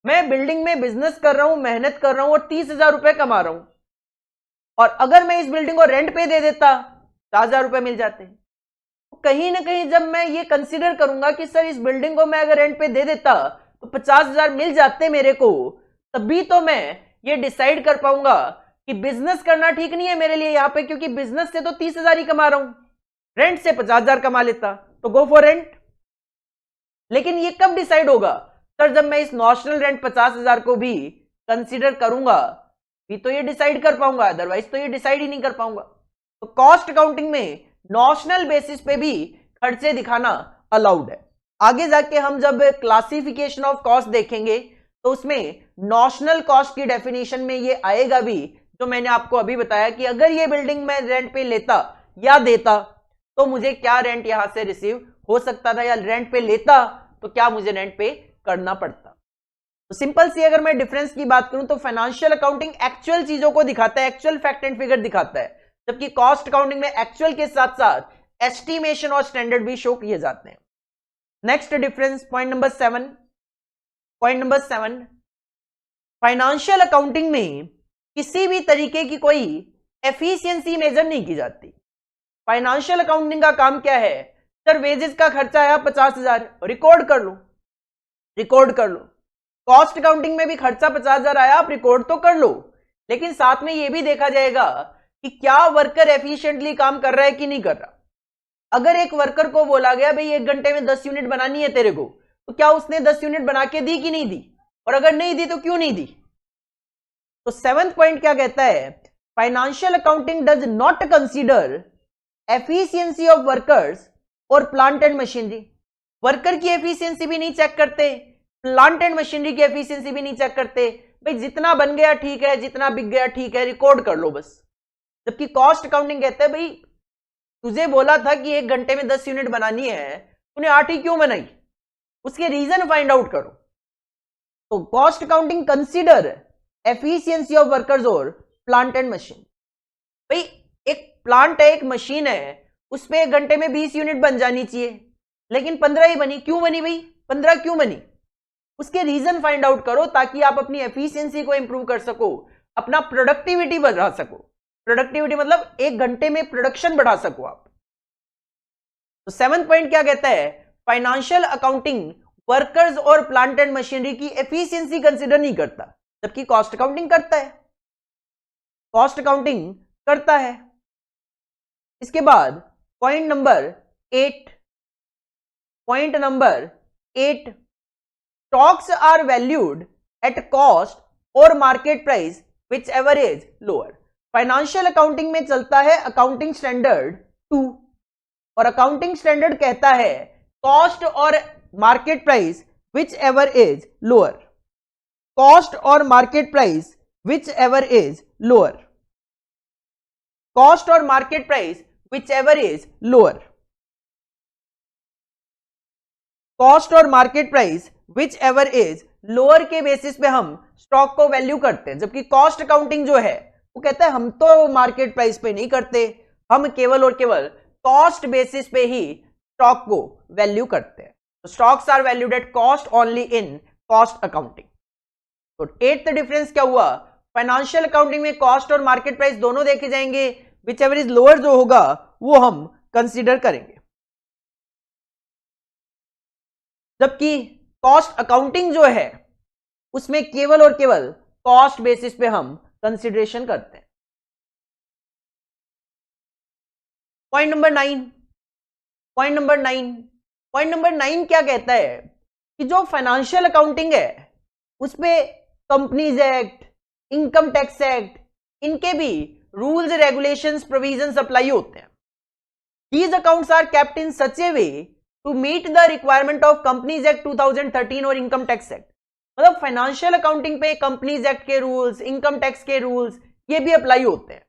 मैं बिल्डिंग में बिजनेस कर रहा हूं, मेहनत कर रहा हूं और 30,000 रुपए कमा रहा हूं, और अगर मैं इस बिल्डिंग को रेंट पे दे देता 4,000 रुपए मिल जाते। तो कहीं ना कहीं जब मैं ये कंसीडर करूंगा कि सर इस बिल्डिंग को मैं अगर रेंट पे दे देता तो 50,000 मिल जाते मेरे को, तभी तो मैं ये डिसाइड कर पाऊंगा कि बिजनेस करना ठीक नहीं है मेरे लिए यहां पे, क्योंकि बिजनेस से तो 30,000 ही कमा रहा हूं, रेंट से 50,000 कमा लेता तो गो फॉर रेंट। लेकिन ये कब डिसाइड होगा? सर जब मैं इस नॉशनल रेंट 50,000 को भी कंसीडर करूंगा भी तो ये डिसाइड कर पाऊंगा, अदरवाइज तो ये डिसाइड ही नहीं कर पाऊंगा। तो कॉस्ट अकाउंटिंग में नॉशनल बेसिस पे भी खर्चे दिखाना अलाउड है। आगे जाके हम जब क्लासिफिकेशन ऑफ कॉस्ट देखेंगे तो उसमें नॉशनल कॉस्ट की डेफिनेशन में ये आएगा भी, जो मैंने आपको अभी बताया कि अगर ये बिल्डिंग मैं रेंट पे लेता या देता तो मुझे क्या रेंट यहां से रिसीव हो सकता था, या रेंट पे लेता तो क्या मुझे रेंट पे करना पड़ता। तो सिंपल सी अगर मैं डिफरेंस की बात करूं तो फाइनेंशियल अकाउंटिंग एक्चुअल चीजों को दिखाता है, एक्चुअल फैक्ट एंड फिगर दिखाता है, जबकि कॉस्ट अकाउंटिंग में एक्चुअल के साथ साथ एस्टिमेशन और स्टैंडर्ड भी शो किए जाते हैं। Next difference, point number 7, financial accounting में किसी भी तरीके की कोई एफिशिएंसी मेजर नहीं की जाती। फाइनेंशियल अकाउंटिंग का काम क्या है? सर वेजेस का खर्चा आया 50,000, रिकॉर्ड कर लो। कॉस्ट अकाउंटिंग में भी खर्चा 50,000 आया, आप रिकॉर्ड तो कर लो, लेकिन साथ में यह भी देखा जाएगा कि क्या वर्कर एफिशिएंटली काम कर रहा है कि नहीं कर रहा। अगर एक वर्कर को बोला गया भाई 1 घंटे में 10 यूनिट बनानी है तेरे को, तो क्या उसने 10 यूनिट बना के दी कि नहीं दी, और अगर नहीं दी तो क्यों नहीं दी। तो 7th पॉइंट क्या कहता है? Financial accounting does not consider efficiency of workers और प्लांट एंड मशीनरी। वर्कर की एफिशिएंसी भी नहीं चेक करते, प्लांट एंड मशीनरी की एफिशिएंसी भी नहीं चेक करते। भाई जितना बन गया ठीक है, जितना बिक गया ठीक है, रिकॉर्ड कर लो बस। जबकि कॉस्ट अकाउंटिंग कहता है भाई तुझे बोला था कि 1 घंटे में 10 यूनिट बनानी है, तूने 8 ही क्यों बनाई, उसके रीजन फाइंड आउट करो। तो cost accounting consider efficiency of workers और प्लांट एंड मशीन। भाई एक प्लांट है, एक मशीन है, उस पे 1 घंटे में 20 यूनिट बन जानी चाहिए, लेकिन 15 ही बनी, क्यों बनी भाई, 15 क्यों बनी, उसके रीजन फाइंड आउट करो ताकि आप अपनी एफिशिएंसी को इंप्रूव कर सको, अपना प्रोडक्टिविटी बढ़ा सको। प्रोडक्टिविटी मतलब 1 घंटे में प्रोडक्शन बढ़ा सको आप। तो 7th पॉइंट क्या कहता है? फाइनेंशियल अकाउंटिंग वर्कर्स और प्लांट एंड मशीनरी की एफिशिएंसी कंसीडर नहीं करता, जबकि कॉस्ट अकाउंटिंग करता है। कॉस्ट अकाउंटिंग करता है। इसके बाद point number 8, stocks are valued at cost और market price whichever is lower. Financial accounting में चलता है अकाउंटिंग स्टैंडर्ड 2, और अकाउंटिंग स्टैंडर्ड कहता है कॉस्ट और market price whichever is lower. Cost और market price whichever is lower. Cost और market price whichever is lower. Cost और market price whichever is lower के basis पे हम stock को वैल्यू करते हैं, जबकि कॉस्ट अकाउंटिंग जो है वो कहता है हम तो मार्केट प्राइस पे नहीं करते, हम केवल और केवल कॉस्ट बेसिस पे ही स्टॉक को वैल्यू करते हैं। तो stocks are valued at cost only in cost accounting. तो 8th डिफरेंस क्या हुआ? फाइनेंशियल अकाउंटिंग में कॉस्ट और मार्केट प्राइस दोनों देखे जाएंगे, विच एवर इज लोअर जो होगा वो हम कंसीडर करेंगे, जबकि कॉस्ट अकाउंटिंग जो है उसमें केवल और केवल कॉस्ट बेसिस पे हम कंसीडरेशन करते हैं। पॉइंट नंबर 9 क्या कहता है कि जो फाइनेंशियल अकाउंटिंग है उसपे companies act, income tax act, इनके भी रूल्स, रेगुलेशंस, प्रोविजंस अप्लाई होते हैं। These accounts are kept in such a way to meet the requirement of companies act 2013 और इनकम टैक्स एक्ट। मतलब फाइनेंशियल अकाउंटिंग पे companies act के rules, income tax के rules ये भी अप्लाई होते हैं,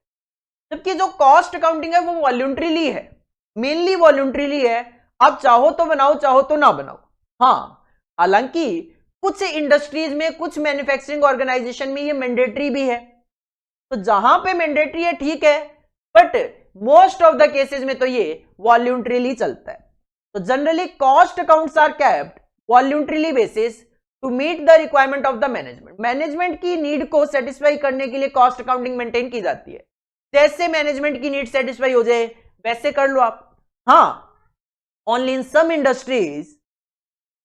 जबकि जो कॉस्ट अकाउंटिंग है वो वॉल्यूंटरीली है, मेनली वॉल्यूंटरीली है। आप चाहो तो बनाओ, चाहो तो ना बनाओ। हाँ, हालांकि कुछ इंडस्ट्रीज में, कुछ मैन्युफैक्चरिंग ऑर्गेनाइजेशन में ये मैंडेटरी भी है। तो जहां पे मैंडेटरी है ठीक है, but most of the cases में तो ये वॉल्यूंटरीली चलता है। तो generally cost accounts are kept voluntarily basis to meet the requirement of the management. Management की नीड को सेटिस्फाई करने के लिए कॉस्ट अकाउंटिंग मेंटेन की जाती है। जैसे मैनेजमेंट की नीड सेटिस्फाई हो जाए वैसे कर लो आप। हाँ, only in some industries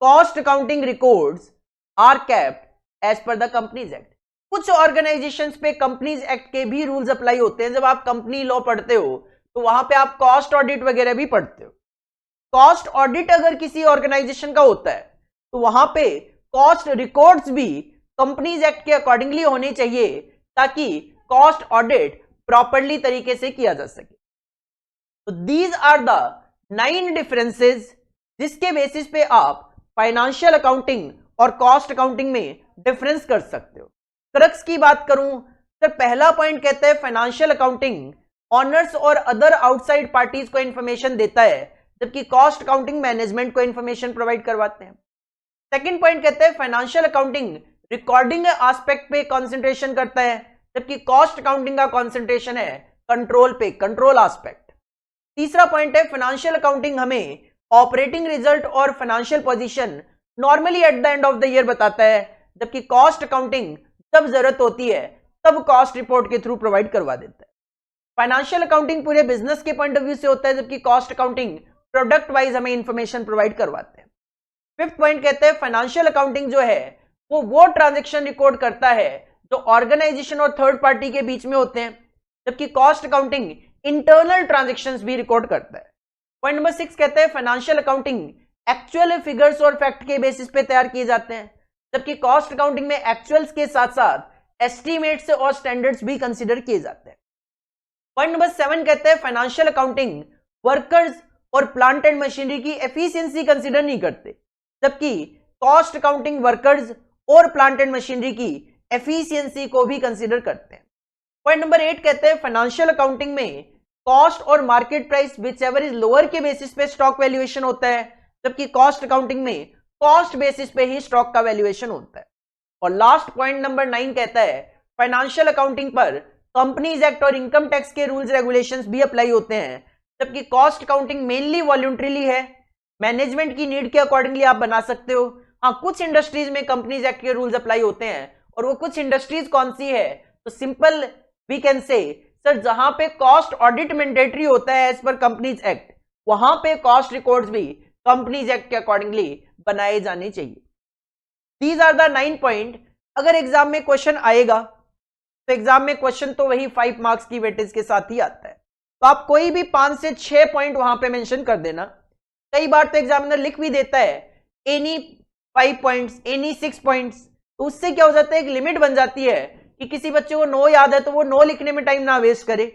cost accounting records are kept as per the companies act. कुछ ऑर्गेनाइजेशंस पे कंपनीज एक्ट के भी रूल्स अप्लाई होते हैं। जब आप कंपनी लॉ पढ़ते हो तो वहां पे आप कॉस्ट ऑडिट वगैरह भी पढ़ते हो। कॉस्ट ऑडिट अगर किसी ऑर्गेनाइजेशन का होता है तो वहां पे कॉस्ट रिकॉर्ड्स भी कंपनीज एक्ट के अकॉर्डिंगली होने चाहिए ताकि कॉस्ट ऑडिट प्रॉपरली तरीके से किया जा सके। तो दीज आर द 9 डिफरेंसेस जिसके बेसिस पे आप फाइनेंशियल अकाउंटिंग और कॉस्ट अकाउंटिंग में डिफरेंस कर सकते हो। क्रक्स की बात करूं तो पहला पॉइंट कहता है फाइनेंशियल अकाउंटिंग ऑनर्स और अदर आउटसाइड पार्टीज को इंफॉर्मेशन देता है, जबकि कॉस्ट अकाउंटिंग मैनेजमेंट को इंफॉर्मेशन प्रोवाइड करवाते हैं। सेकंड पॉइंट कहता है फाइनेंशियल अकाउंटिंग रिकॉर्डिंग एस्पेक्ट पे कंसंट्रेशन करता है, जबकि कॉस्ट अकाउंटिंग का कंसंट्रेशन है कंट्रोल पे, कंट्रोल एस्पेक्ट। तीसरा पॉइंट है फाइनेंशियल अकाउंटिंग हमें ऑपरेटिंग रिजल्ट और financial position normally at the end of the year बताता है, जबकि कॉस्ट अकाउंटिंग जब जरूरत होती है तब कॉस्ट रिपोर्ट के थ्रू प्रोवाइड करवा देता है। फाइनेंशियल अकाउंटिंग पूरे बिजनेस के पॉइंट ऑफ व्यू से होता है, जबकि कॉस्ट अकाउंटिंग प्रोडक्ट वाइज हमें इंफॉर्मेशन प्रोवाइड करवाते हैं। फिफ्थ पॉइंट कहते हैं फाइनेंशियल अकाउंटिंग जो है वो ट्रांजैक्शन रिकॉर्ड करता है जो ऑर्गेनाइजेशन और थर्ड पार्टी के बीच में होते हैं, जबकि कॉस्ट अकाउंटिंग इंटरनल ट्रांजैक्शंस भी रिकॉर्ड करता है। पॉइंट नंबर 6 कहते हैं फाइनेंशियल अकाउंटिंग एक्चुअल फिगर्स और फैक्ट के बेसिस पे तैयार किए जाते हैं, जबकि कॉस्ट अकाउंटिंग में एक्चुअल्स के साथ साथ एस्टीमेट्स और स्टैंडर्ड्स भी कंसीडर किए जाते हैं। पॉइंट नंबर 7 कहते हैं फाइनेंशियल अकाउंटिंग वर्कर्स और प्लांट एंड मशीनरी की एफिशिएंसी कंसीडर नहीं करते, जबकि कॉस्ट अकाउंटिंग वर्कर्स और प्लांट एंड मशीनरी की एफिशिएंसी को भी कंसीडर करते हैं। पॉइंट नंबर 8 कहते हैं फाइनेंशियल अकाउंटिंग में कॉस्ट और market price whichever is lower के बेसिस पे स्टॉक वैल्यूएशन होता है, जबकि कॉस्ट अकाउंटिंग में कॉस्ट बेसिस पे ही स्टॉक का वैल्यूएशन होता है। और लास्ट पॉइंट नंबर 9 कहता है फाइनेंशियल अकाउंटिंग पर कंपनीज एक्ट और इनकम टैक्स के रूल्स रेगुलेशंस भी अप्लाई होते हैं, जबकि कॉस्ट अकाउंटिंग मेनली वॉल्यूंटरीली है। मैनेजमेंट की नीड के अकॉर्डिंगली आप बना सकते हो। हाँ, कुछ इंडस्ट्रीज में कंपनीज एक्ट के रूल्स अप्लाई होते हैं, और वो कुछ इंडस्ट्रीज कौन सी है तो simple we can say sir जहां पे कॉस्ट ऑडिट मैंडेटरी होता है एज पर कंपनीज एक्ट, वहां पे कॉस्ट रिकॉर्ड्स भी कंपनीज एक्ट के अकॉर्डिंगली बनाए जाने चाहिए। These are the 9 point. अगर एग्जाम में क्वेश्चन आएगा तो एग्जाम में क्वेश्चन तो वही 5 मार्क्स की वेटेज के साथ ही आता है, तो आप कोई भी 5 से 6 पॉइंट वहां पे मेंशन कर देना। कई बार तो एग्जामिनर लिख भी देता है एनी 5 पॉइंट्स, एनी 6 पॉइंट्स, तो उससे क्या हो जाता है एक लिमिट बन जाती है कि किसी बच्चे को 9 याद है तो वो 9 लिखने में टाइम ना वेस्ट करे।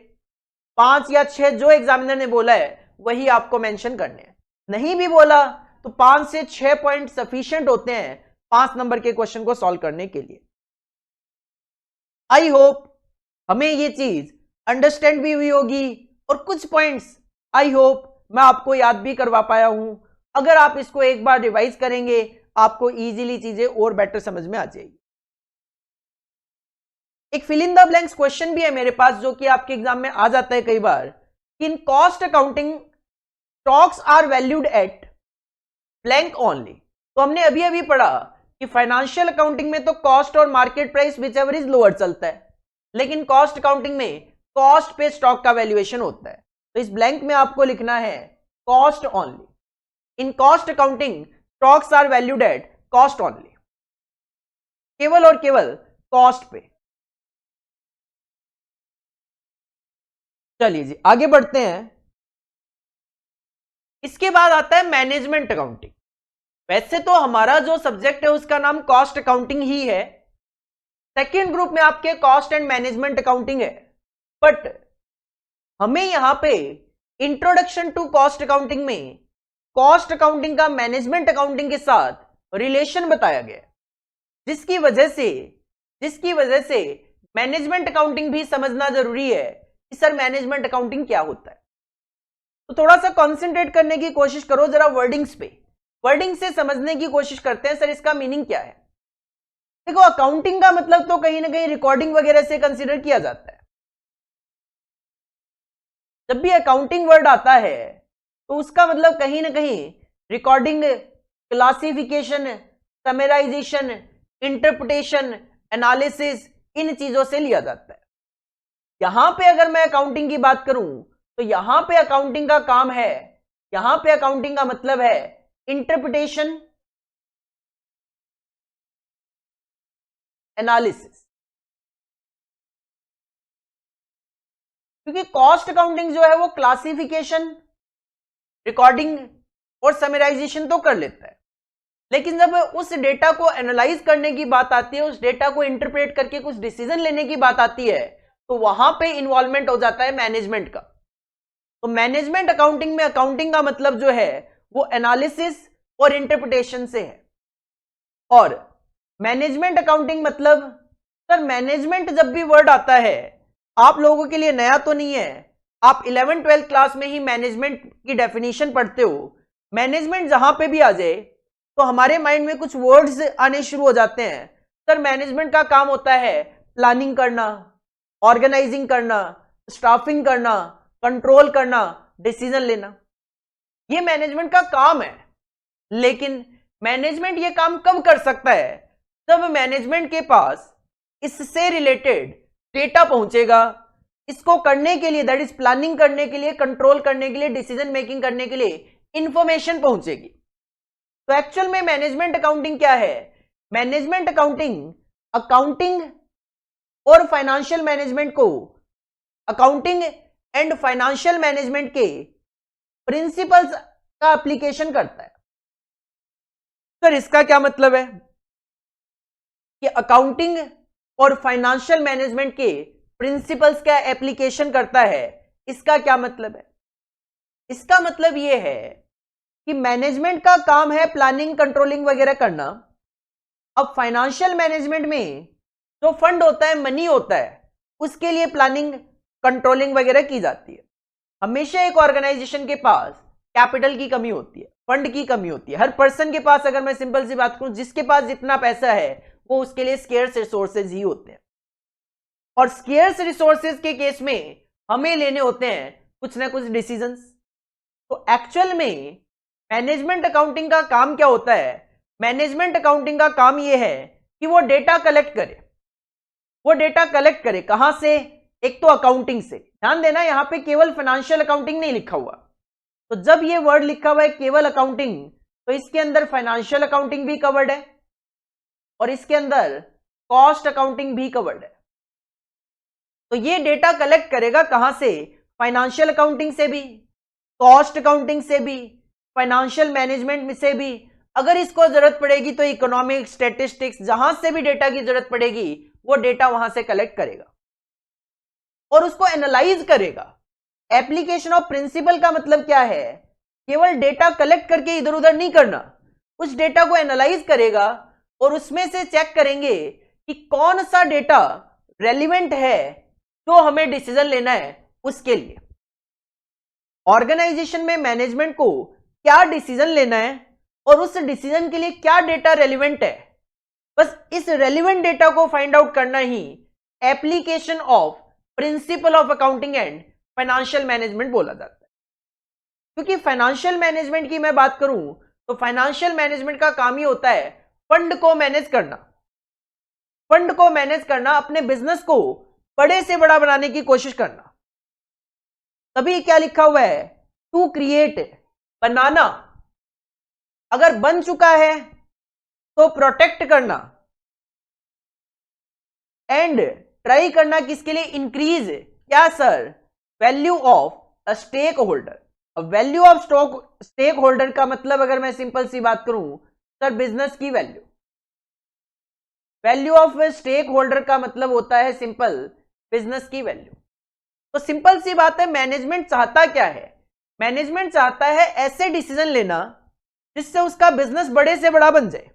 5 या 6 जो एग्जामिनर ने बोला है वही आपको मेंशन करने हैं। नहीं भी बोला तो 5 से 6 पॉइंट सफिशिएंट होते हैं 5 नंबर के क्वेश्चन को सॉल्व करने के लिए। आई होप हमें ये चीज अंडरस्टैंड भी हुई होगी, और कुछ पॉइंट्स आई होप मैं आपको याद भी करवा पाया हूं। अगर आप इसको एक बार रिवाइज करेंगे आपको इजीली चीजें और बेटर समझ में आ जाएगी। एक fill in the blanks question भी है मेरे पास जो कि आपके एग्जाम में आ जाता है कई बार कि in cost accounting stocks are valued at blank only. तो हमने अभी अभी पढ़ा कि फाइनेंशियल अकाउंटिंग में तो कॉस्ट और market price whichever is lower चलता है, लेकिन कॉस्ट अकाउंटिंग में कॉस्ट पे स्टॉक का वैल्यूएशन होता है। तो इस ब्लैंक में आपको लिखना है cost only. In cost accounting stocks are valued at cost only, केवल और केवल कॉस्ट पे। चलिए जी आगे बढ़ते हैं। इसके बाद आता है मैनेजमेंट अकाउंटिंग। वैसे तो हमारा जो सब्जेक्ट है उसका नाम कॉस्ट अकाउंटिंग ही है, सेकेंड ग्रुप में आपके कॉस्ट एंड मैनेजमेंट अकाउंटिंग है, बट हमें यहां पे इंट्रोडक्शन टू कॉस्ट अकाउंटिंग में कॉस्ट अकाउंटिंग का मैनेजमेंट अकाउंटिंग के साथ रिलेशन बताया गया, जिसकी वजह से मैनेजमेंट अकाउंटिंग भी समझना जरूरी है कि सर मैनेजमेंट अकाउंटिंग क्या होता है। तो थोड़ा सा कंसंट्रेट करने की कोशिश करो जरा वर्डिंग्स पे, वर्डिंग से समझने की कोशिश करते हैं सर इसका मीनिंग क्या है। देखो अकाउंटिंग का मतलब तो कहीं ना कहीं रिकॉर्डिंग वगैरह से कंसीडर किया जाता है, जब भी अकाउंटिंग वर्ड आता है तो उसका मतलब कहीं ना कहीं recording, classification, summarization, interpretation, analysis, इन चीजों से लिया जाता है। यहां पे अगर मैं अकाउंटिंग की बात करूं तो यहां पे अकाउंटिंग का काम है, यहां पे अकाउंटिंग का मतलब है इंटरप्रिटेशन, एनालिसिस। क्योंकि कॉस्ट अकाउंटिंग जो है वो क्लासिफिकेशन, रिकॉर्डिंग और समराइजेशन तो कर लेता है, लेकिन जब उस डेटा को एनालाइज करने की बात आती है, उस डेटा को इंटरप्रेट करके कुछ डिसीजन लेने की बात आती है, तो वहां पे इन्वॉल्वमेंट हो जाता है मैनेजमेंट का। तो मैनेजमेंट अकाउंटिंग में अकाउंटिंग का मतलब जो है वो एनालिसिस और इंटरप्रिटेशन से है। और मैनेजमेंट अकाउंटिंग मतलब, सर मैनेजमेंट जब भी वर्ड आता है आप लोगों के लिए नया तो नहीं है, आप 11th-12th क्लास में ही मैनेजमेंट की डेफिनेशन पढ़ते हो। मैनेजमेंट जहां पे भी आ जाए तो हमारे माइंड में कुछ वर्ड्स आने शुरू हो जाते हैं। सर मैनेजमेंट का काम होता है प्लानिंग करना, ऑर्गेनाइजिंग करना, स्टाफिंग करना, कंट्रोल करना, डिसीजन लेना, ये मैनेजमेंट का काम है। लेकिन मैनेजमेंट ये काम कब कर सकता है? जब मैनेजमेंट के पास इससे रिलेटेड डेटा पहुंचेगा, इसको करने के लिए, दैट इज प्लानिंग करने के लिए, कंट्रोल करने के लिए, डिसीजन मेकिंग करने के लिए इंफॉर्मेशन पहुंचेगी। तो एक्चुअल में मैनेजमेंट अकाउंटिंग क्या है? मैनेजमेंट अकाउंटिंग अकाउंटिंग और फाइनेंशियल मैनेजमेंट को, अकाउंटिंग एंड फाइनेंशियल मैनेजमेंट के प्रिंसिपल्स का एप्लीकेशन करता है। सर इसका क्या मतलब है कि अकाउंटिंग और फाइनेंशियल मैनेजमेंट के प्रिंसिपल्स का एप्लीकेशन करता है? इसका क्या मतलब है? इसका मतलब यह है कि मैनेजमेंट का काम है प्लानिंग, कंट्रोलिंग वगैरह करना। अब फाइनेंशियल मैनेजमेंट में जो फंड होता है, मनी होता है, उसके लिए प्लानिंग, कंट्रोलिंग वगैरह की जाती है। हमेशा एक ऑर्गेनाइजेशन के पास कैपिटल की कमी होती है, फंड की कमी होती है। हर पर्सन के पास, अगर मैं सिंपल सी बात करूं, जिसके पास जितना पैसा है वो उसके लिए स्केर्स रिसोर्सेज ही होते हैं। और स्केर्स रिसोर्सेज के केस में हमें लेने होते हैं कुछ ना कुछ डिसीजंस। तो एक्चुअल में मैनेजमेंट अकाउंटिंग का काम क्या होता है? मैनेजमेंट अकाउंटिंग का काम यह है कि वो डेटा कलेक्ट करे। वो डेटा कलेक्ट करे कहां से? एक तो अकाउंटिंग से। ध्यान देना, यहां पे केवल फाइनेंशियल अकाउंटिंग नहीं लिखा हुआ। तो जब ये वर्ड लिखा हुआ है केवल अकाउंटिंग, तो इसके अंदर फाइनेंशियल अकाउंटिंग भी कवर्ड है और इसके अंदर कॉस्ट अकाउंटिंग भी कवर्ड है। तो ये डेटा कलेक्ट करेगा कहां से? फाइनेंशियल अकाउंटिंग से भी, कॉस्ट अकाउंटिंग से भी, फाइनेंशियल मैनेजमेंट से भी। अगर इसको जरूरत पड़ेगी तो इकोनॉमिक, स्टैटिस्टिक्स, जहां से भी डेटा की जरूरत पड़ेगी वो डेटा वहां से कलेक्ट करेगा और उसको एनालाइज करेगा। एप्लीकेशन ऑफ प्रिंसिपल का मतलब क्या है? केवल डेटा कलेक्ट करके इधर उधर नहीं करना, उस डेटा को एनालाइज करेगा और उसमें से चेक करेंगे कि कौन सा डेटा रेलिवेंट है जो हमें डिसीजन लेना है उसके लिए। ऑर्गेनाइजेशन में मैनेजमेंट को क्या डिसीजन लेना है और उस डिसीजन के लिए क्या डेटा रेलिवेंट है, बस इस रेलिवेंट डेटा को फाइंड आउट करना ही application of principle of accounting and financial management बोला जाता है। क्योंकि फाइनेंशियल मैनेजमेंट की मैं बात करूं तो फाइनेंशियल मैनेजमेंट का काम ही होता है फंड को मैनेज करना। फंड को मैनेज करना, अपने बिजनेस को बड़े से बड़ा बनाने की कोशिश करना। तभी क्या लिखा हुआ है? टू क्रिएट, बनाना। अगर बन चुका है तो प्रोटेक्ट करना एंड ट्राई करना किसके लिए? इंक्रीज क्या sir? Value of a stakeholder. Value of stakeholder का मतलब अगर मैं सिंपल सी बात करूं सर, बिजनेस की value. Value of stakeholder का मतलब होता है सिंपल बिजनेस की वैल्यू। तो सिंपल सी बात है, मैनेजमेंट चाहता क्या है? मैनेजमेंट चाहता है ऐसे डिसीजन लेना जिससे उसका बिजनेस बड़े से बड़ा बन जाए,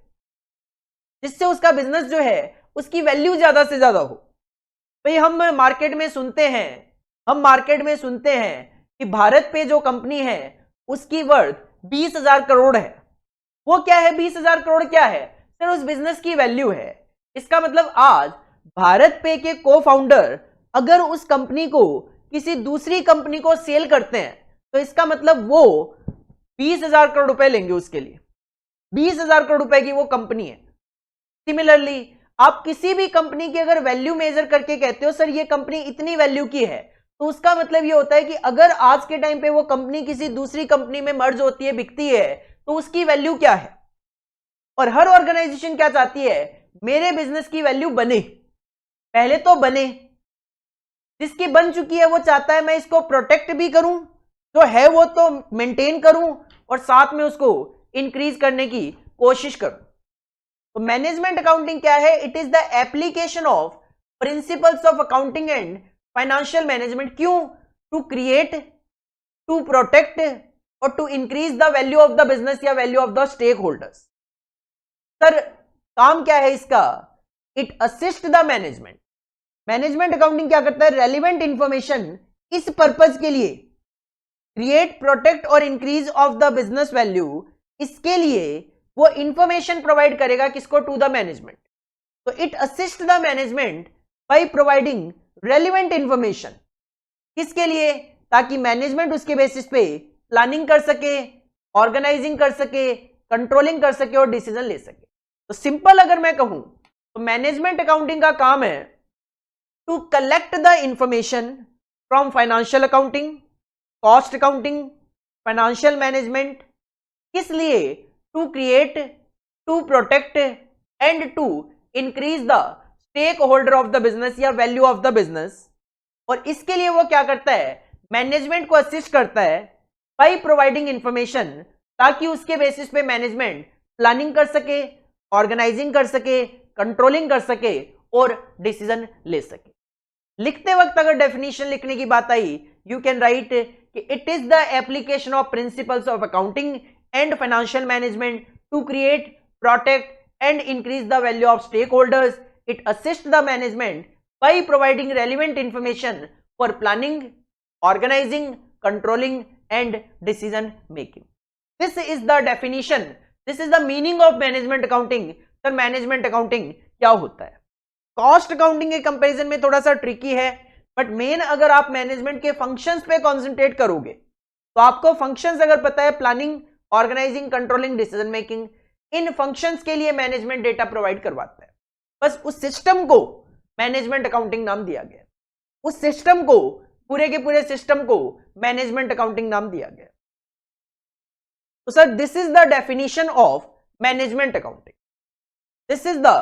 जिससे उसका बिजनेस जो है उसकी वैल्यू ज्यादा से ज्यादा हो। भाई हम मार्केट में सुनते हैं कि भारत पे जो कंपनी है उसकी वर्थ 20,000 करोड़ है। वो क्या है? 20,000 करोड़ क्या है? सर उस बिजनेस की वैल्यू है। इसका मतलब आज भारत पे के को फाउंडर अगर उस कंपनी को किसी दूसरी कंपनी को सेल करते हैं तो इसका मतलब वो 20,000 करोड़ रुपए लेंगे उसके लिए। 20,000 करोड़ रुपए की वो कंपनी है। सिमिलरली आप किसी भी कंपनी की अगर वैल्यू मेजर करके कहते हो सर ये कंपनी इतनी वैल्यू की है, तो उसका मतलब ये होता है कि अगर आज के टाइम पे वो कंपनी किसी दूसरी कंपनी में मर्ज होती है, बिकती है, तो उसकी वैल्यू क्या है। और हर ऑर्गेनाइजेशन क्या चाहती है, मेरे बिजनेस की वैल्यू बने, पहले तो बने, जिसकी बन चुकी है वो चाहता है मैं इसको प्रोटेक्ट भी करूं, जो है वो तो मेंटेन करूं और साथ में उसको इंक्रीज करने की कोशिश करूं। तो मैनेजमेंट अकाउंटिंग क्या है, it is the application of principles of accounting and financial management. क्यों? टू क्रिएट, टू प्रोटेक्ट और to increase the value of the business या value of the stakeholders. Sir काम क्या है इसका, it assist the management. Management accounting क्या करता है, रेलिवेंट इंफॉर्मेशन इस पर्पज के लिए क्रिएट, प्रोटेक्ट और increase of the business value, इसके लिए वो इंफॉर्मेशन प्रोवाइड करेगा किसको, टू द मैनेजमेंट। तो it assist the management by providing relevant information, किसके लिए, ताकि मैनेजमेंट उसके बेसिस पे प्लानिंग कर सके, ऑर्गेनाइजिंग कर सके, कंट्रोलिंग कर सके और डिसीजन ले सके। तो सिंपल अगर मैं कहूं तो मैनेजमेंट अकाउंटिंग का काम है to collect the information from financial accounting, cost accounting, financial management, किस लिए, to create, to protect and to increase the stakeholder of the business या वैल्यू ऑफ द बिजनेस। और इसके लिए वो क्या करता है, मैनेजमेंट को असिस्ट करता है बाय प्रोवाइडिंग इंफॉर्मेशन, ताकि उसके बेसिस पे मैनेजमेंट प्लानिंग कर सके, ऑर्गेनाइजिंग कर सके, कंट्रोलिंग कर सके और डिसीजन ले सके। लिखते वक्त अगर डेफिनेशन लिखने की बात आई, यू कैन राइट कि it is the application of principles of accounting and financial management to create, protect and increase the value of stakeholders. It assist the management by providing relevant information for planning, organising, controlling and decision making. This is the definition, this is the meaning of management accounting. Sir management accounting क्या होता है? Cost accounting के comparison में थोड़ा सा tricky है, but main अगर आप मैनेजमेंट के फंक्शंस पे कॉन्सेंट्रेट करोगे तो आपको फंक्शंस अगर पता है, planning, organising, controlling, decision making, इन फंक्शंस के लिए मैनेजमेंट डेटा प्रोवाइड करवाता है। बस उस सिस्टम को मैनेजमेंट अकाउंटिंग नाम दिया गया, उस सिस्टम को, पूरे के पूरे सिस्टम को मैनेजमेंट अकाउंटिंग नाम दिया गया। तो sir this is the definition of management accounting, this is the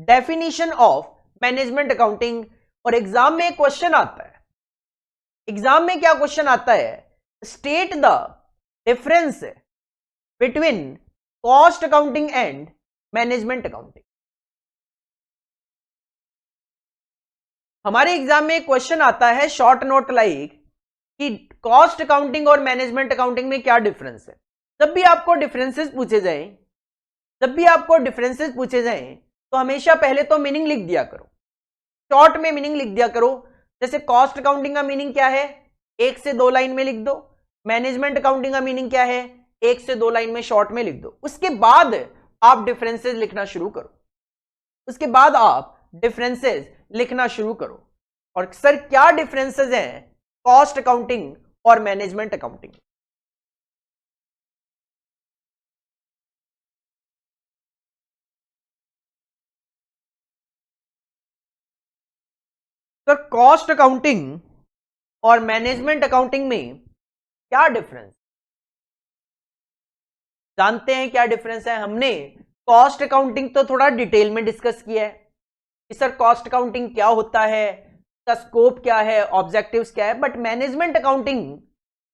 definition of management accounting. और एग्जाम में क्वेश्चन आता है, एग्जाम में क्या क्वेश्चन आता है, state the difference between cost accounting and management accounting. हमारे एग्जाम में क्वेश्चन आता है शॉर्ट नोट लाइक कि कॉस्ट अकाउंटिंग और मैनेजमेंट अकाउंटिंग में क्या डिफरेंस है। जब भी आपको डिफरेंसेस पूछे जाएं, जब भी आपको डिफरेंसेस पूछे जाएं तो हमेशा पहले तो मीनिंग लिख दिया करो, शॉर्ट में मीनिंग लिख दिया करो। जैसे कॉस्ट अकाउंटिंग का मीनिंग क्या है, 1 से 2 लाइन में लिख दो। मैनेजमेंट अकाउंटिंग का मीनिंग क्या है, 1 से 2 लाइन में शॉर्ट में लिख दो। उसके बाद आप डिफरेंसेस लिखना शुरू करो, उसके बाद आप डिफरेंसेस लिखना शुरू करो। और सर क्या डिफरेंसेस हैं कॉस्ट अकाउंटिंग और management accounting? Sir cost accounting और मैनेजमेंट अकाउंटिंग में क्या डिफरेंस, जानते हैं क्या डिफरेंस है? हमने कॉस्ट अकाउंटिंग तो थोड़ा डिटेल में डिस्कस किया है कि सर कॉस्ट अकाउंटिंग क्या होता है, का स्कोप क्या है, ऑब्जेक्टिव्स क्या है। बट मैनेजमेंट अकाउंटिंग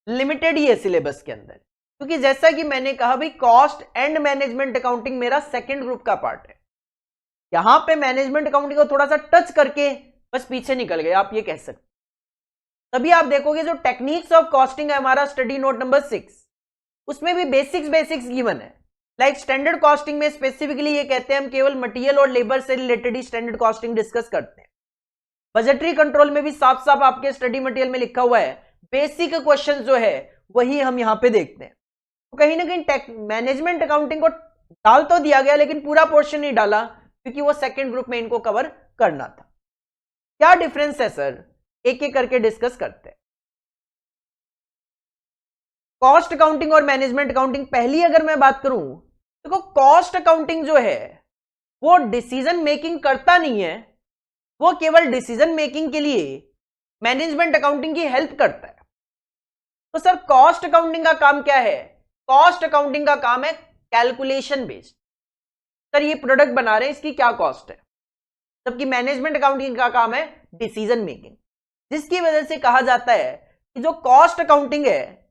लिमिटेड ही है सिलेबस के अंदर, क्योंकि जैसा कि मैंने कहा भाई कॉस्ट एंड मैनेजमेंट अकाउंटिंग मेरा सेकंड ग्रुप का पार्ट है। यहां पे मैनेजमेंट अकाउंटिंग को थोड़ा सा टच करके बस पीछे निकल गए, आप ये कह सकते। तभी आप देखोगे जो टेक्निक्स ऑफ कॉस्टिंग है हमारा स्टडी नोट नंबर 6, उसमें भी बेसिक्स गिवन है। लाइक स्टैंडर्ड कॉस्टिंग में स्पेसिफिकली ये कहते हैं हम केवल मटेरियल और लेबर से रिलेटेड ही स्टैंडर्ड कॉस्टिंग डिस्कस करते हैं। बजटरी कंट्रोल में भी साफ साफ आपके स्टडी मटेरियल में लिखा हुआ है, बेसिक क्वेश्चन जो है वही हम यहां पे देखते हैं। तो कहीं ना कहीं मैनेजमेंट अकाउंटिंग को डाल तो दिया गया, लेकिन पूरा पोर्शन नहीं डाला, क्योंकि वो सेकंड ग्रुप में इनको कवर करना था। क्या डिफरेंस है सर, एक एक करके डिस्कस करते हैं। कॉस्ट अकाउंटिंग और मैनेजमेंट अकाउंटिंग। पहली अगर मैं बात करूं, देखो कॉस्ट अकाउंटिंग जो है वो डिसीजन मेकिंग करता नहीं है, वो केवल डिसीजन मेकिंग के लिए मैनेजमेंट अकाउंटिंग की हेल्प करता है। तो सर कॉस्ट अकाउंटिंग का काम क्या है? कॉस्ट अकाउंटिंग का काम है कैलकुलेशन बेस्ड। सर ये प्रोडक्ट बना रहे हैं, इसकी क्या कॉस्ट है, जबकि मैनेजमेंट अकाउंटिंग का काम है डिसीजन मेकिंग, जिसकी वजह से कहा जाता है कि जो कॉस्ट अकाउंटिंग है